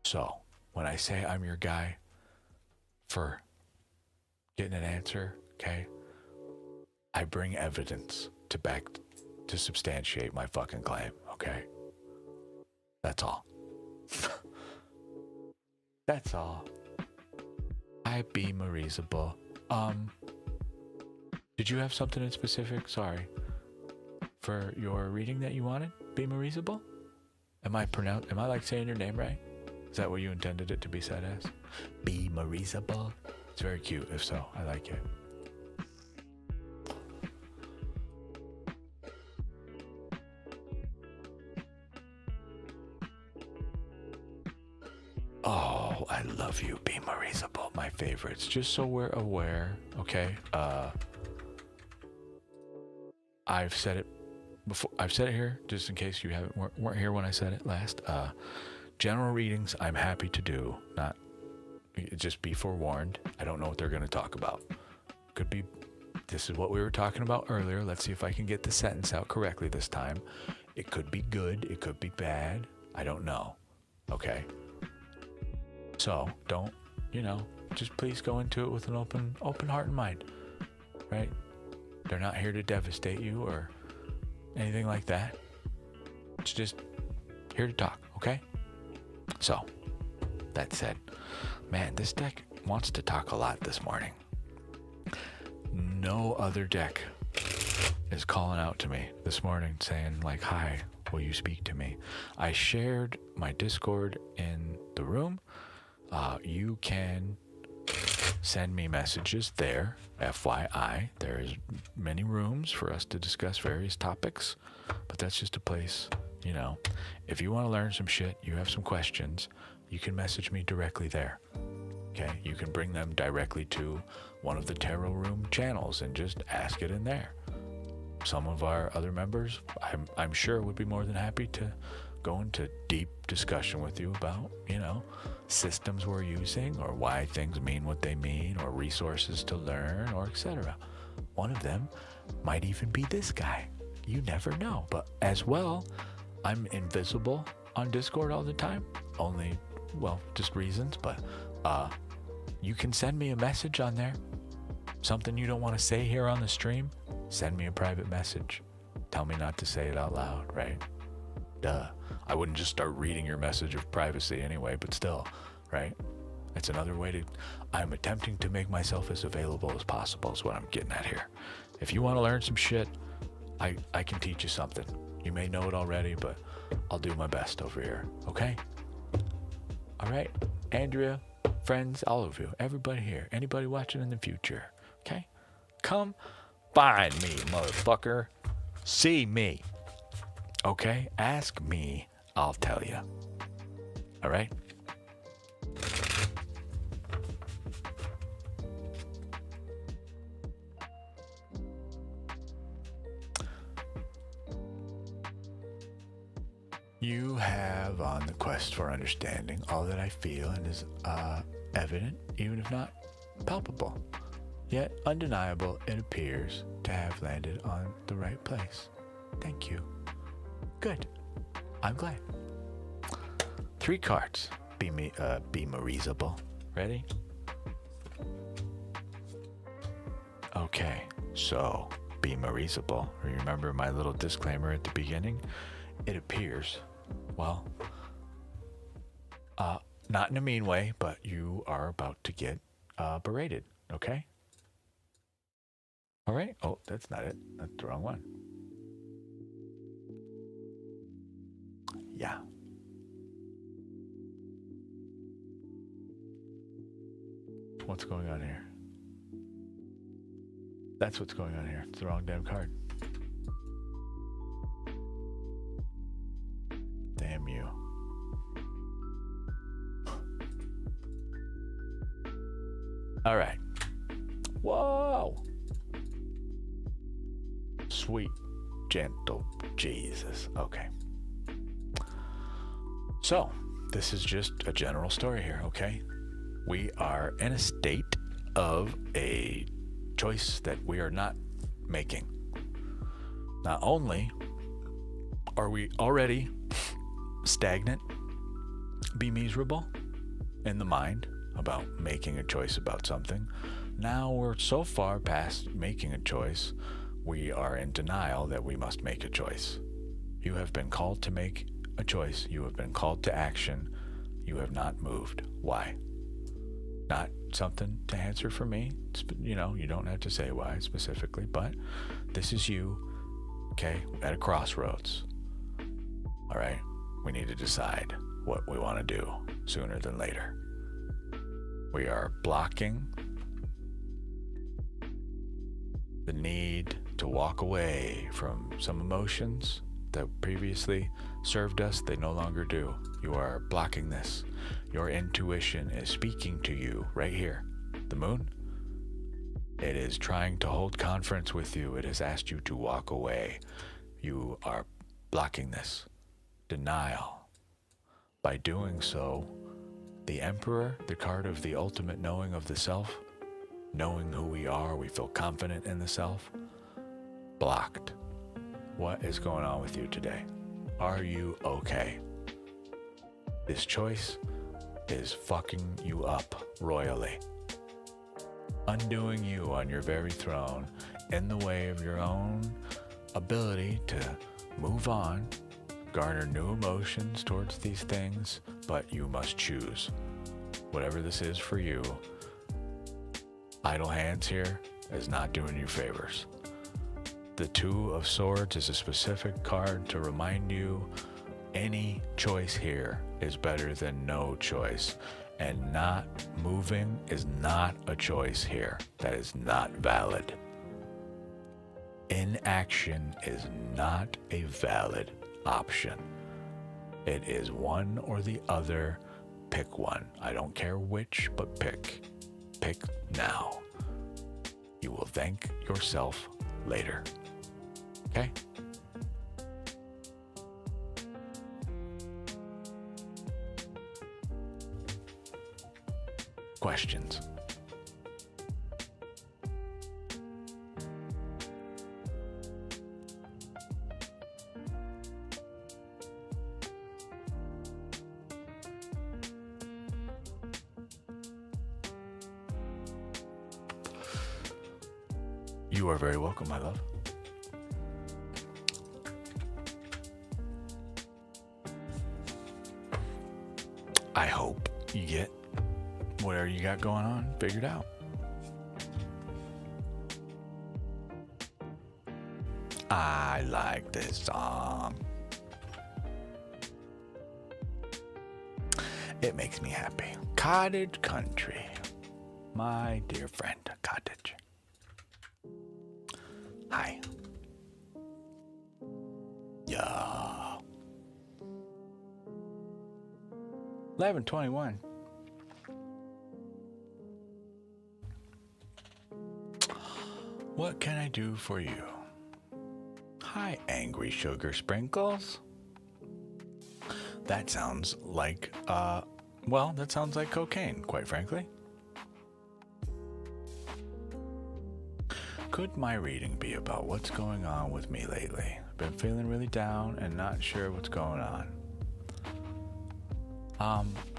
So when I say I'm your guy for getting an answer, okay, I bring evidence. to substantiate my fucking claim, okay? That's all. That's all. I be Marizable. Did you have something in specific? Sorry. For your reading that you wanted? Be Marizable? Am I like saying your name right? Is that what you intended it to be said as? Be Marizable? It's very cute, if so. I like it. Oh, I love you, Be Marizable. My favorites. Just so we're aware, okay? I've said it before. I've said it here, just in case you weren't here when I said it last. General readings, I'm happy to do. Not just be forewarned. I don't know what they're going to talk about. Could be. This is what we were talking about earlier. Let's see if I can get the sentence out correctly this time. It could be good. It could be bad. I don't know. Okay. So don't, just please go into it with an open heart and mind, right? They're not here to devastate you or anything like that. It's just here to talk, okay? So, that said, man, this deck wants to talk a lot this morning. No other deck is calling out to me this morning saying like, hi, will you speak to me? I shared my Discord in the room. You can send me messages there, FYI. There's many rooms for us to discuss various topics, but that's just a place, if you want to learn some shit, you have some questions, you can message me directly there. Okay, you can bring them directly to one of the Tarot Room channels and just ask it in there. Some of our other members, I'm sure, would be more than happy to go into deep discussion with you about, systems we're using or why things mean what they mean or resources to learn or etc. One of them might even be this guy. You never know. But as well, I'm invisible on Discord all the time. Only, just reasons, but you can send me a message on there. Something you don't want to say here on the stream, send me a private message. Tell me not to say it out loud, right? Duh. I wouldn't just start reading your message of privacy anyway, but still, right? It's another way I'm attempting to make myself as available as possible is what I'm getting at here. If you want to learn some shit, I can teach you something. You may know it already, but I'll do my best over here, okay? All right, Andrea, friends, all of you, everybody here, anybody watching in the future, okay? Come find me, motherfucker. See me. Okay? Ask me, I'll tell you. All right? You have on the quest for understanding all that I feel and is evident, even if not palpable. Yet undeniable, it appears to have landed on the right place. Thank you. Good. I'm glad. 3 cards. Be Marizable. Ready? Okay, so Be Marizable. Remember my little disclaimer at the beginning? It appears, not in a mean way, but you are about to get berated, okay? All right. Oh, that's not it. That's the wrong one. Yeah. What's going on here? That's what's going on here. It's the wrong damn card. Damn you. All right. Whoa. Sweet, gentle Jesus. Okay. So, this is just a general story here, okay? We are in a state of a choice that we are not making. Not only are we already stagnant, be miserable in the mind about making a choice about something, now we're so far past making a choice, we are in denial that we must make a choice. You have been called to make a choice. You have been called to action. You have not moved. Why? Not something to answer for me. You don't have to say why specifically, but this is you, okay, at a crossroads. All right, we need to decide what we want to do sooner than later. We are blocking the need to walk away from some emotions that previously served us. They no longer do. You are blocking this. Your intuition is speaking to you right here. The moon, it is trying to hold conference with you. It has asked you to walk away. You are blocking this. Denial. By doing so, the Emperor, the card of the ultimate knowing of the self, knowing who we are, we feel confident in the self, blocked. What is going on with you today? Are you okay? This choice is fucking you up royally. Undoing you on your very throne, in the way of your own ability to move on, garner new emotions towards these things, but you must choose. Whatever this is for you, idle hands here is not doing you favors. The Two of Swords is a specific card to remind you any choice here is better than no choice. And not moving is not a choice here. That is not valid. Inaction is not a valid option. It is one or the other. Pick one. I don't care which, but pick. Pick now. You will thank yourself later. Okay? Questions? You are very welcome, my love. I hope you get whatever you got going on figured out. I like this song. It makes me happy. Cottage Country. My dear friend, Cottage. Hi. Yeah. 11:21. What can I do for you? Hi, Angry Sugar Sprinkles. That sounds like, that sounds like cocaine, quite frankly. Could my reading be about what's going on with me lately? I've been feeling really down and not sure what's going on.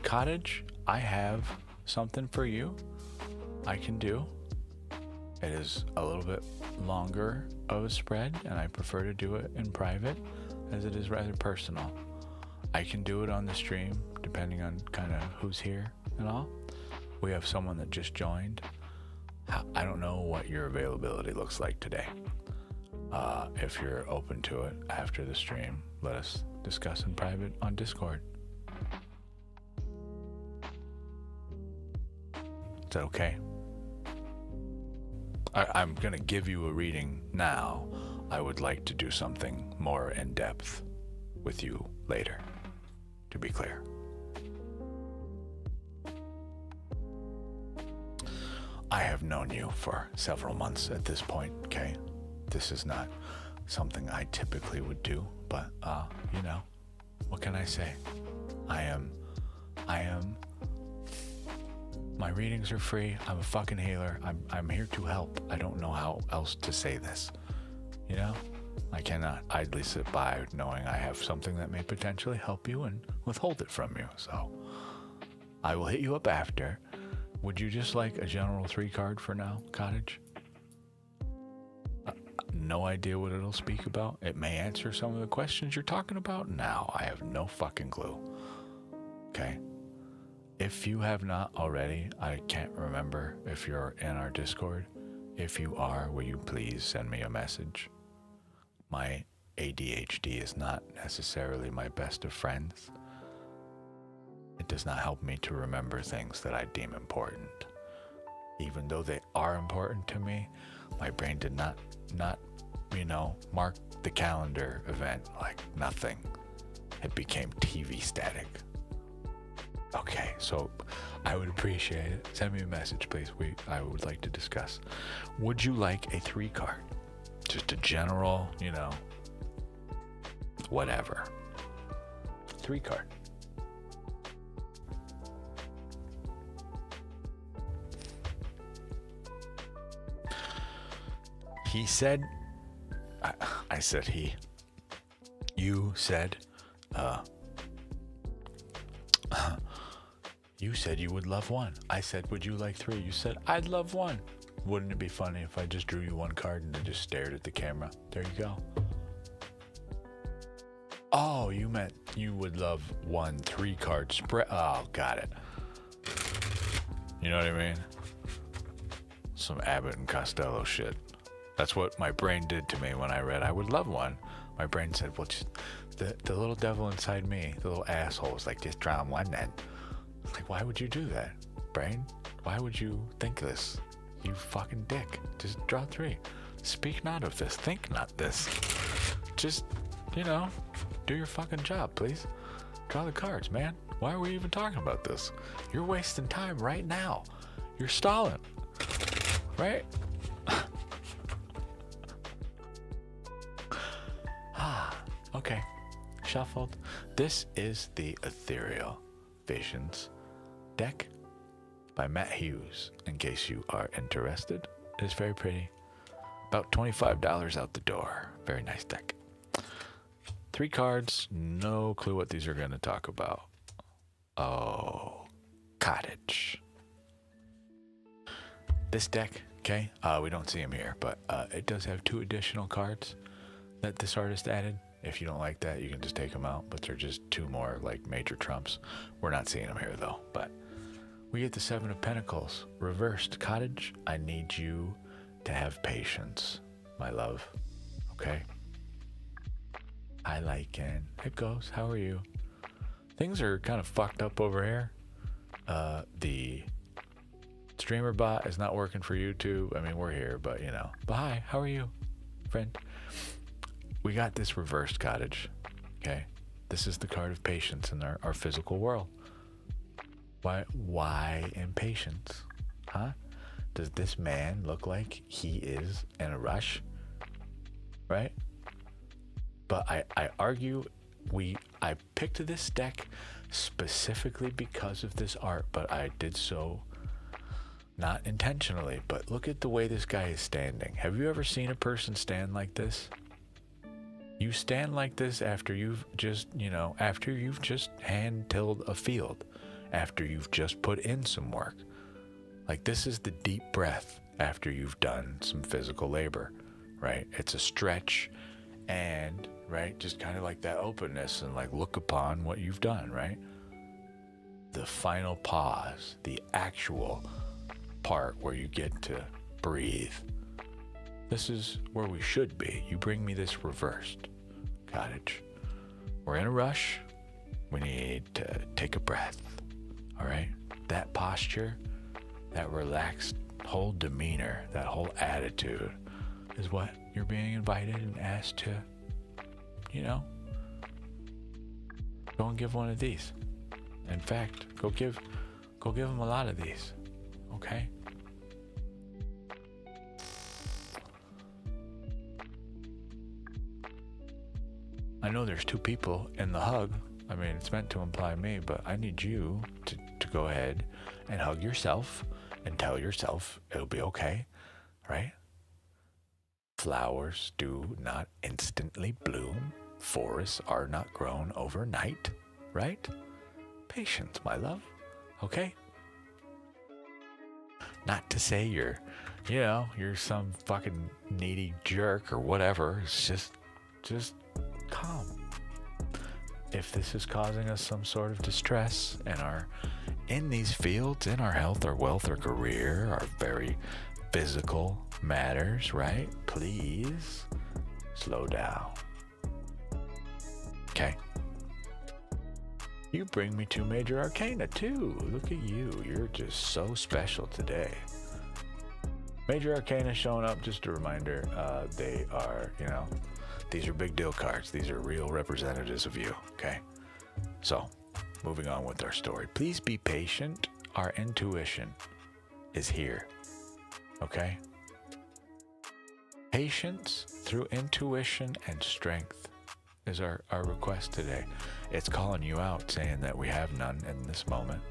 Cottage, I have something for you I can do. It is a little bit longer of a spread, and I prefer to do it in private as it is rather personal. I can do it on the stream depending on kind of who's here and all. We have someone that just joined. I don't know what your availability looks like today. If you're open to it after the stream, let us discuss in private on Discord. Is that okay? I'm going to give you a reading now. I would like to do something more in depth with you later, to be clear. I have known you for several months at this point, okay? This is not something I typically would do, but, what can I say? My readings are free. I'm a fucking healer. I'm here to help. I don't know how else to say this. I cannot idly sit by knowing I have something that may potentially help you and withhold it from you. So I will hit you up after. Would you just like a general 3 card for now, Cottage? no idea what it'll speak about. It may answer some of the questions you're talking about now. I have no fucking clue. Okay? If you have not already, I can't remember if you're in our Discord. If you are, will you please send me a message? My ADHD is not necessarily my best of friends. It does not help me to remember things that I deem important. Even though they are important to me, my brain did not mark the calendar event like nothing. It became TV static. Okay, so I would appreciate it. Send me a message, please. I would like to discuss. Would you like a 3 card? Just a general, whatever. 3 card. He said, I said he. You said, you said you would love 1. I said, would you like 3? You said, I'd love 1. Wouldn't it be funny if I just drew you 1 card and then just stared at the camera? There you go. Oh, you meant you would love 1 3-card spread. Oh, got it. You know what I mean? Some Abbott and Costello shit. That's what my brain did to me when I read I would love 1. My brain said, well, just the little devil inside me, the little asshole, was like, just draw 1 then. Like, why would you do that, brain? Why would you think this? You fucking dick. Just draw 3. Speak not of this. Think not this. Just, do your fucking job, please. Draw the cards, man. Why are we even talking about this? You're wasting time right now. You're stalling. Right? Okay. Shuffled. This is the Ethereal Visions deck by Matt Hughes, in case you are interested. It's very pretty. About $25 out the door. Very nice deck. 3 cards. No clue what these are going to talk about. Oh, cottage. This deck, okay, we don't see them here, but it does have 2 additional cards that this artist added. If you don't like that, you can just take them out, but they're just 2 more like major trumps. We're not seeing them here though, but we get the 7 of Pentacles. Reversed cottage. I need you to have patience, my love. Okay? I like it goes. How are you? Things are kind of fucked up over here. The streamer bot is not working for YouTube. I mean, we're here, but But hi, how are you, friend? We got this reversed cottage. Okay? This is the card of patience in our physical world. Why impatience? Huh? Does this man look like he is in a rush? Right? But I argue I picked this deck specifically because of this art, but I did so not intentionally. But look at the way this guy is standing. Have you ever seen a person stand like this? You stand like this after you've just, after you've just hand-tilled a field, after you've just put in some work. Like, this is the deep breath after you've done some physical labor, right? It's a stretch and, right, just kind of like that openness and like look upon what you've done, right? The final pause, the actual part where you get to breathe. This is where we should be. You bring me this reversed cottage. We're in a rush. We need to take a breath. All right? That posture, that relaxed whole demeanor, that whole attitude is what you're being invited and asked to, go and give one of these. In fact, go give them a lot of these. Okay? I know there's 2 people in the hug. I mean, it's meant to imply me, but I need you to go ahead and hug yourself and tell yourself it'll be okay, right? Flowers do not instantly bloom. Forests are not grown overnight, right? Patience, my love. Okay? Not to say you're you know, you're some fucking needy jerk or whatever. It's just calm. If this is causing us some sort of distress in these fields, in our health, our wealth, our career, our very physical matters, right? Please slow down. Okay. You bring me 2 major arcana too. Look at you. You're just so special today. Major arcana showing up, just a reminder, they are, you know, these are big deal cards. These are real representatives of you, okay? So, moving on with our story. Please be patient. Our intuition is here, okay? Patience through intuition and strength is our request today. It's calling you out, saying that we have none in this moment.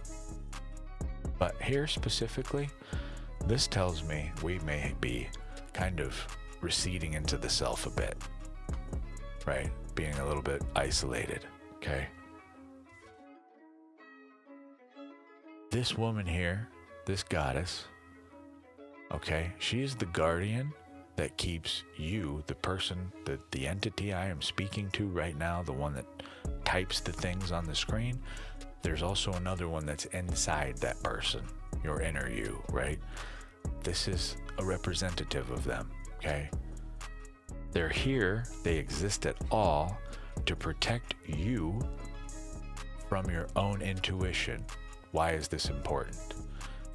But here specifically, this tells me we may be kind of receding into the self a bit, right? Being a little bit isolated, okay? This woman here, this goddess, okay, she's the guardian that keeps you, the person, the entity I am speaking to right now, the one that types the things on the screen. There's also another one that's inside that person, your inner you, right? This is a representative of them, okay? They're here, they exist at all to protect you from your own intuition. Why is this important?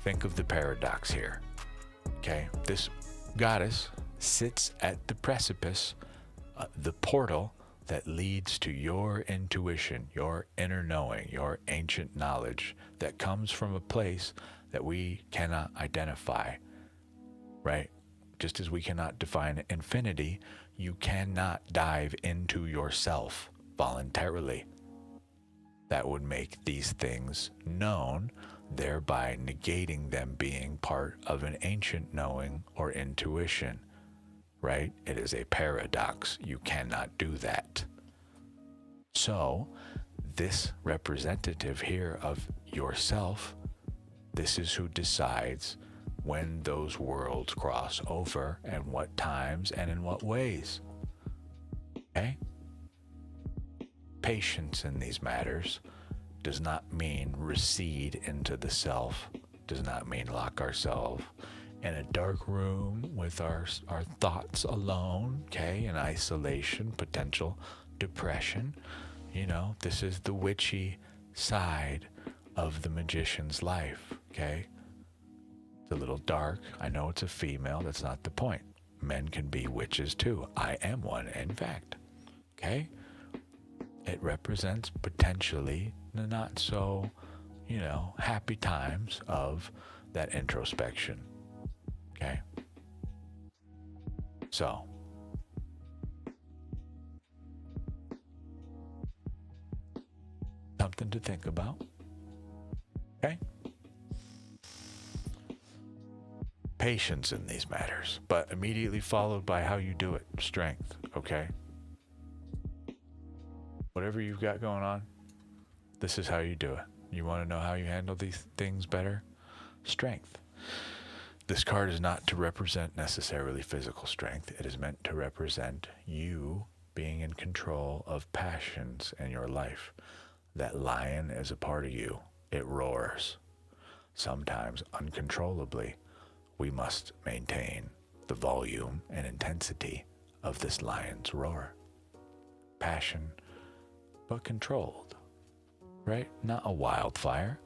Think of the paradox here, okay? This goddess sits at the precipice, the portal that leads to your intuition, your inner knowing, your ancient knowledge that comes from a place that we cannot identify, right? Just as we cannot define infinity, you cannot dive into yourself voluntarily. That would make these things known, thereby negating them being part of an ancient knowing or intuition, right? It is a paradox. You cannot do that. So, this representative here of yourself, this is who decides when those worlds cross over and what times and in what ways. Okay? Patience in these matters does not mean recede into the self, does not mean lock ourselves in a dark room with our thoughts alone, okay, in isolation, potential depression. You know, this is the witchy side of the magician's life, okay? It's a little dark. I know it's a female. That's not the point. Men can be witches too. I am one, in fact, okay? It represents potentially the not so, you know, happy times of that introspection, okay? So, something to think about, okay? Patience in these matters, but immediately followed by how you do it, strength, okay? Whatever you've got going on, this is how you do it. You want to know how you handle these things better? Strength. This card is not to represent necessarily physical strength. It is meant to represent you being in control of passions in your life. That lion is a part of you. It roars. Sometimes uncontrollably. We must maintain the volume and intensity of this lion's roar. Passion, but controlled, right? Not a wildfire.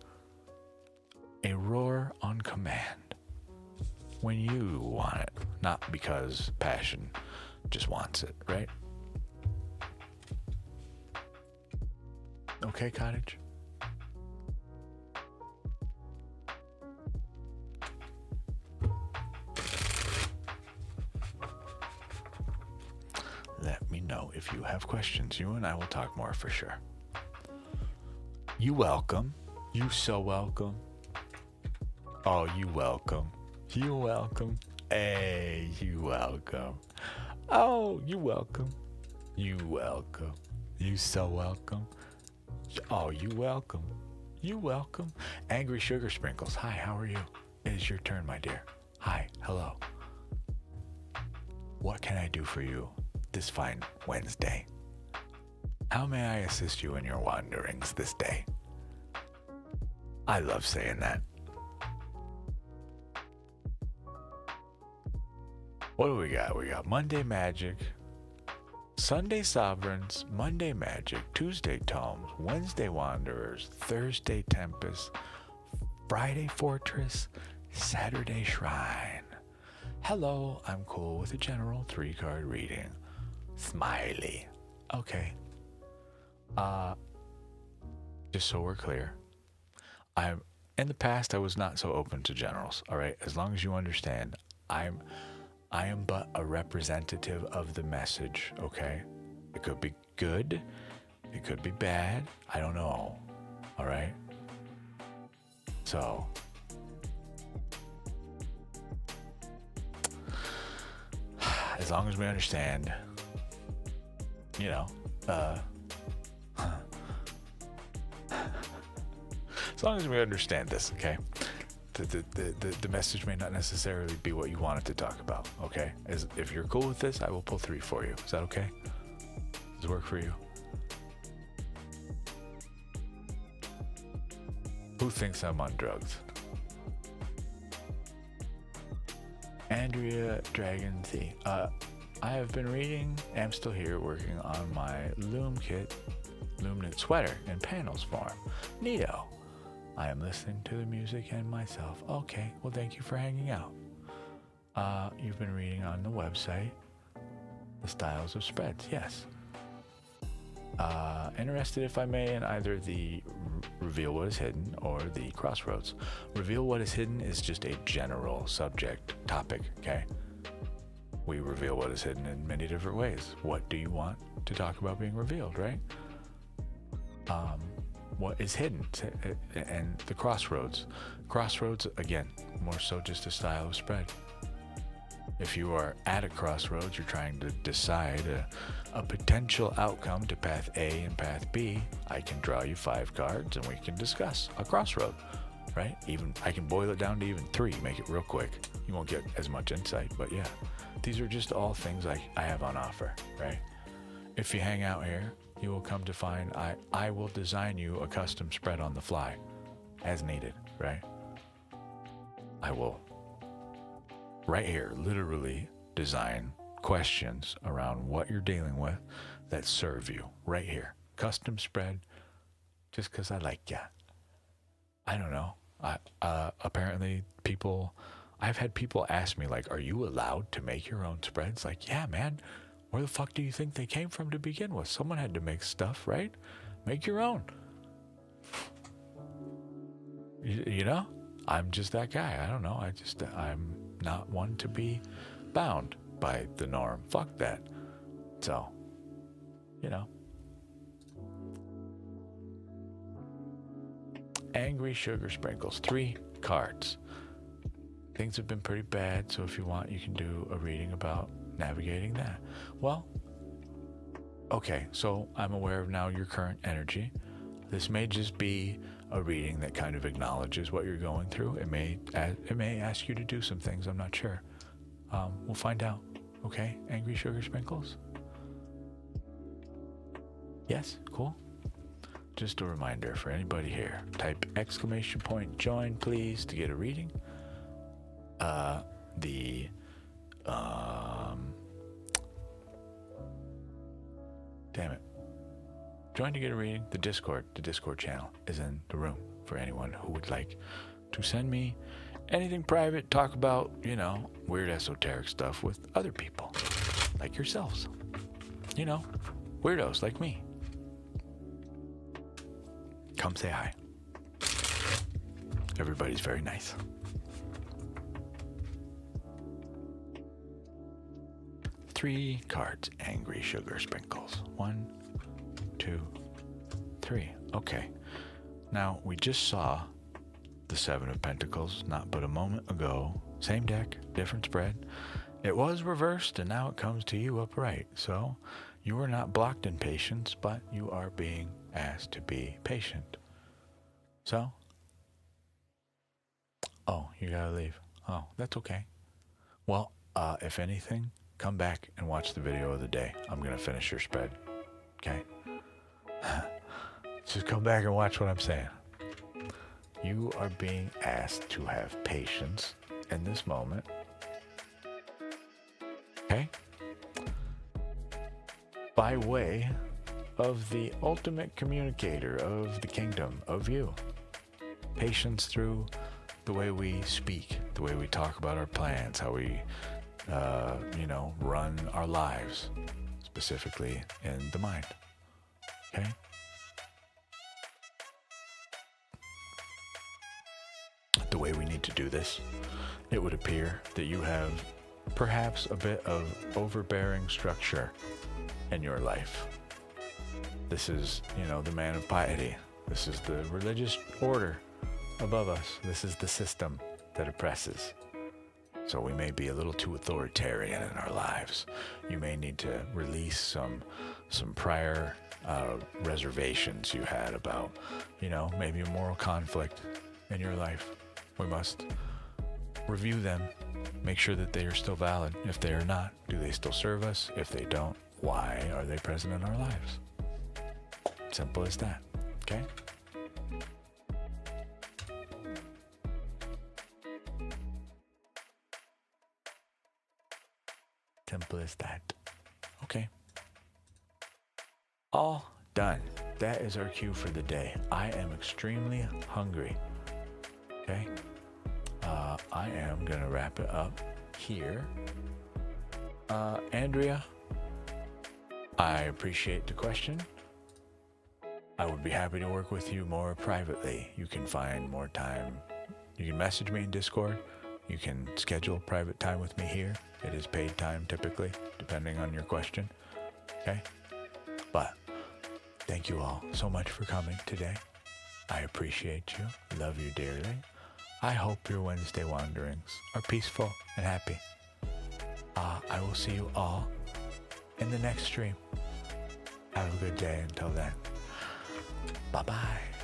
A roar on command. When you want it, not because passion just wants it, right? Okay, Cottage? Let me know if you have questions. You and I will talk more for sure. You welcome. You so welcome. Oh, you welcome. You welcome. Hey, you welcome. Oh, you welcome. You welcome. You so welcome. Oh, you welcome. You welcome. Angry Sugar Sprinkles. Hi, how are you? It is your turn, my dear. Hi, hello. What can I do for you this fine Wednesday? How may I assist you in your wanderings this day? I love saying that. What do we got? We got Monday Magic, Sunday Sovereigns, Monday Magic, Tuesday Tomes, Wednesday Wanderers, Thursday Tempest, Friday Fortress, Saturday Shrine. Hello, I'm cool with a general 3-card reading. Smiley. Okay. Just so we're clear, in the past I was not so open to generals, all right? As long as you understand, I am but a representative of the message, okay? It could be good, it could be bad, I don't know, all right? So, as long as we understand, you know, as long as we understand this, okay? The message may not necessarily be what you wanted to talk about, okay? If you're cool with this, I will pull 3 for you. Is that okay? Does it work for you? Who thinks I'm on drugs? Andrea Dragon Thee. I have been reading, am still here working on my loom kit, loom knit sweater in panels form. Neato. I am listening to the music and myself. Okay, well thank you for hanging out. You've been reading on the website, the styles of spreads, yes. Interested, if I may, in either the Reveal What Is Hidden or the Crossroads. Reveal What Is Hidden is just a general subject topic, okay? We reveal what is hidden in many different ways. What do you want to talk about being revealed, right? What is hidden, and the Crossroads. Crossroads, again, more so just a style of spread. If you are at a crossroads, you're trying to decide a potential outcome to path A and path B, I can draw you 5 cards and we can discuss a crossroad, right? Even I can boil it down to even 3, make it real quick. You won't get as much insight, but yeah, these are just all things I have on offer, right? If you hang out here, you will come to find I will design you a custom spread on the fly as needed, right? I will right here literally design questions around what you're dealing with that serve you right here. Custom spread just because I like ya. I don't know. Apparently I've had people ask me, like, are you allowed to make your own spreads? Like, yeah, man. Where the fuck do you think they came from to begin with? Someone had to make stuff, right? Make your own. You know? I'm just that guy. I don't know. I'm not one to be bound by the norm. Fuck that. So, you know. Angry Sugar Sprinkles. 3 cards. Things have been pretty bad, so if you want, you can do a reading about navigating that. Well, okay, so I'm aware of now your current energy. This may just be a reading that kind of acknowledges what you're going through. It may ask you to do some things. I'm not sure. We'll find out. Okay, Angry Sugar Sprinkles? Yes, cool. Just a reminder for anybody here, type !join please to get a reading. Damn it. Join to get a reading. The Discord channel is in the room for anyone who would like to send me anything private, talk about, you know, weird esoteric stuff with other people like yourselves. You know, weirdos like me. Come say hi. Everybody's very nice. Three cards, Angry Sugar Sprinkles. 1, 2, 3. Okay. Now, we just saw the 7 of Pentacles not but a moment ago. Same deck, different spread. It was reversed, and now it comes to you upright. So, you are not blocked in patience, but you are being asked to be patient. So, oh, you gotta leave. Oh, that's okay. Well, if anything, come back and watch the video of the day. I'm going to finish your spread. Okay? Just come back and watch what I'm saying. You are being asked to have patience in this moment. Okay? By way of the ultimate communicator of the kingdom, of you. Patience through the way we speak, the way we talk about our plans, how we, run our lives, specifically in the mind. Okay? The way we need to do this, it would appear that you have perhaps a bit of overbearing structure in your life. This is, the man of piety. This is the religious order above us. This is the system that oppresses. So we may be a little too authoritarian in our lives. You may need to release some prior reservations you had about, maybe a moral conflict in your life. We must review them, make sure that they are still valid. If they are not, do they still serve us? If they don't, why are they present in our lives? Simple as that, okay? Simple as that. Okay. All done. That is our cue for the day. I am extremely hungry. Okay? I am going to wrap it up here. Andrea, I appreciate the question. I would be happy to work with you more privately. You can find more time. You can message me in Discord. You can schedule private time with me here. It is paid time typically, depending on your question. Okay? But thank you all so much for coming today. I appreciate you. Love you dearly. I hope your Wednesday wanderings are peaceful and happy. I will see you all in the next stream. Have a good day until then. Bye-bye.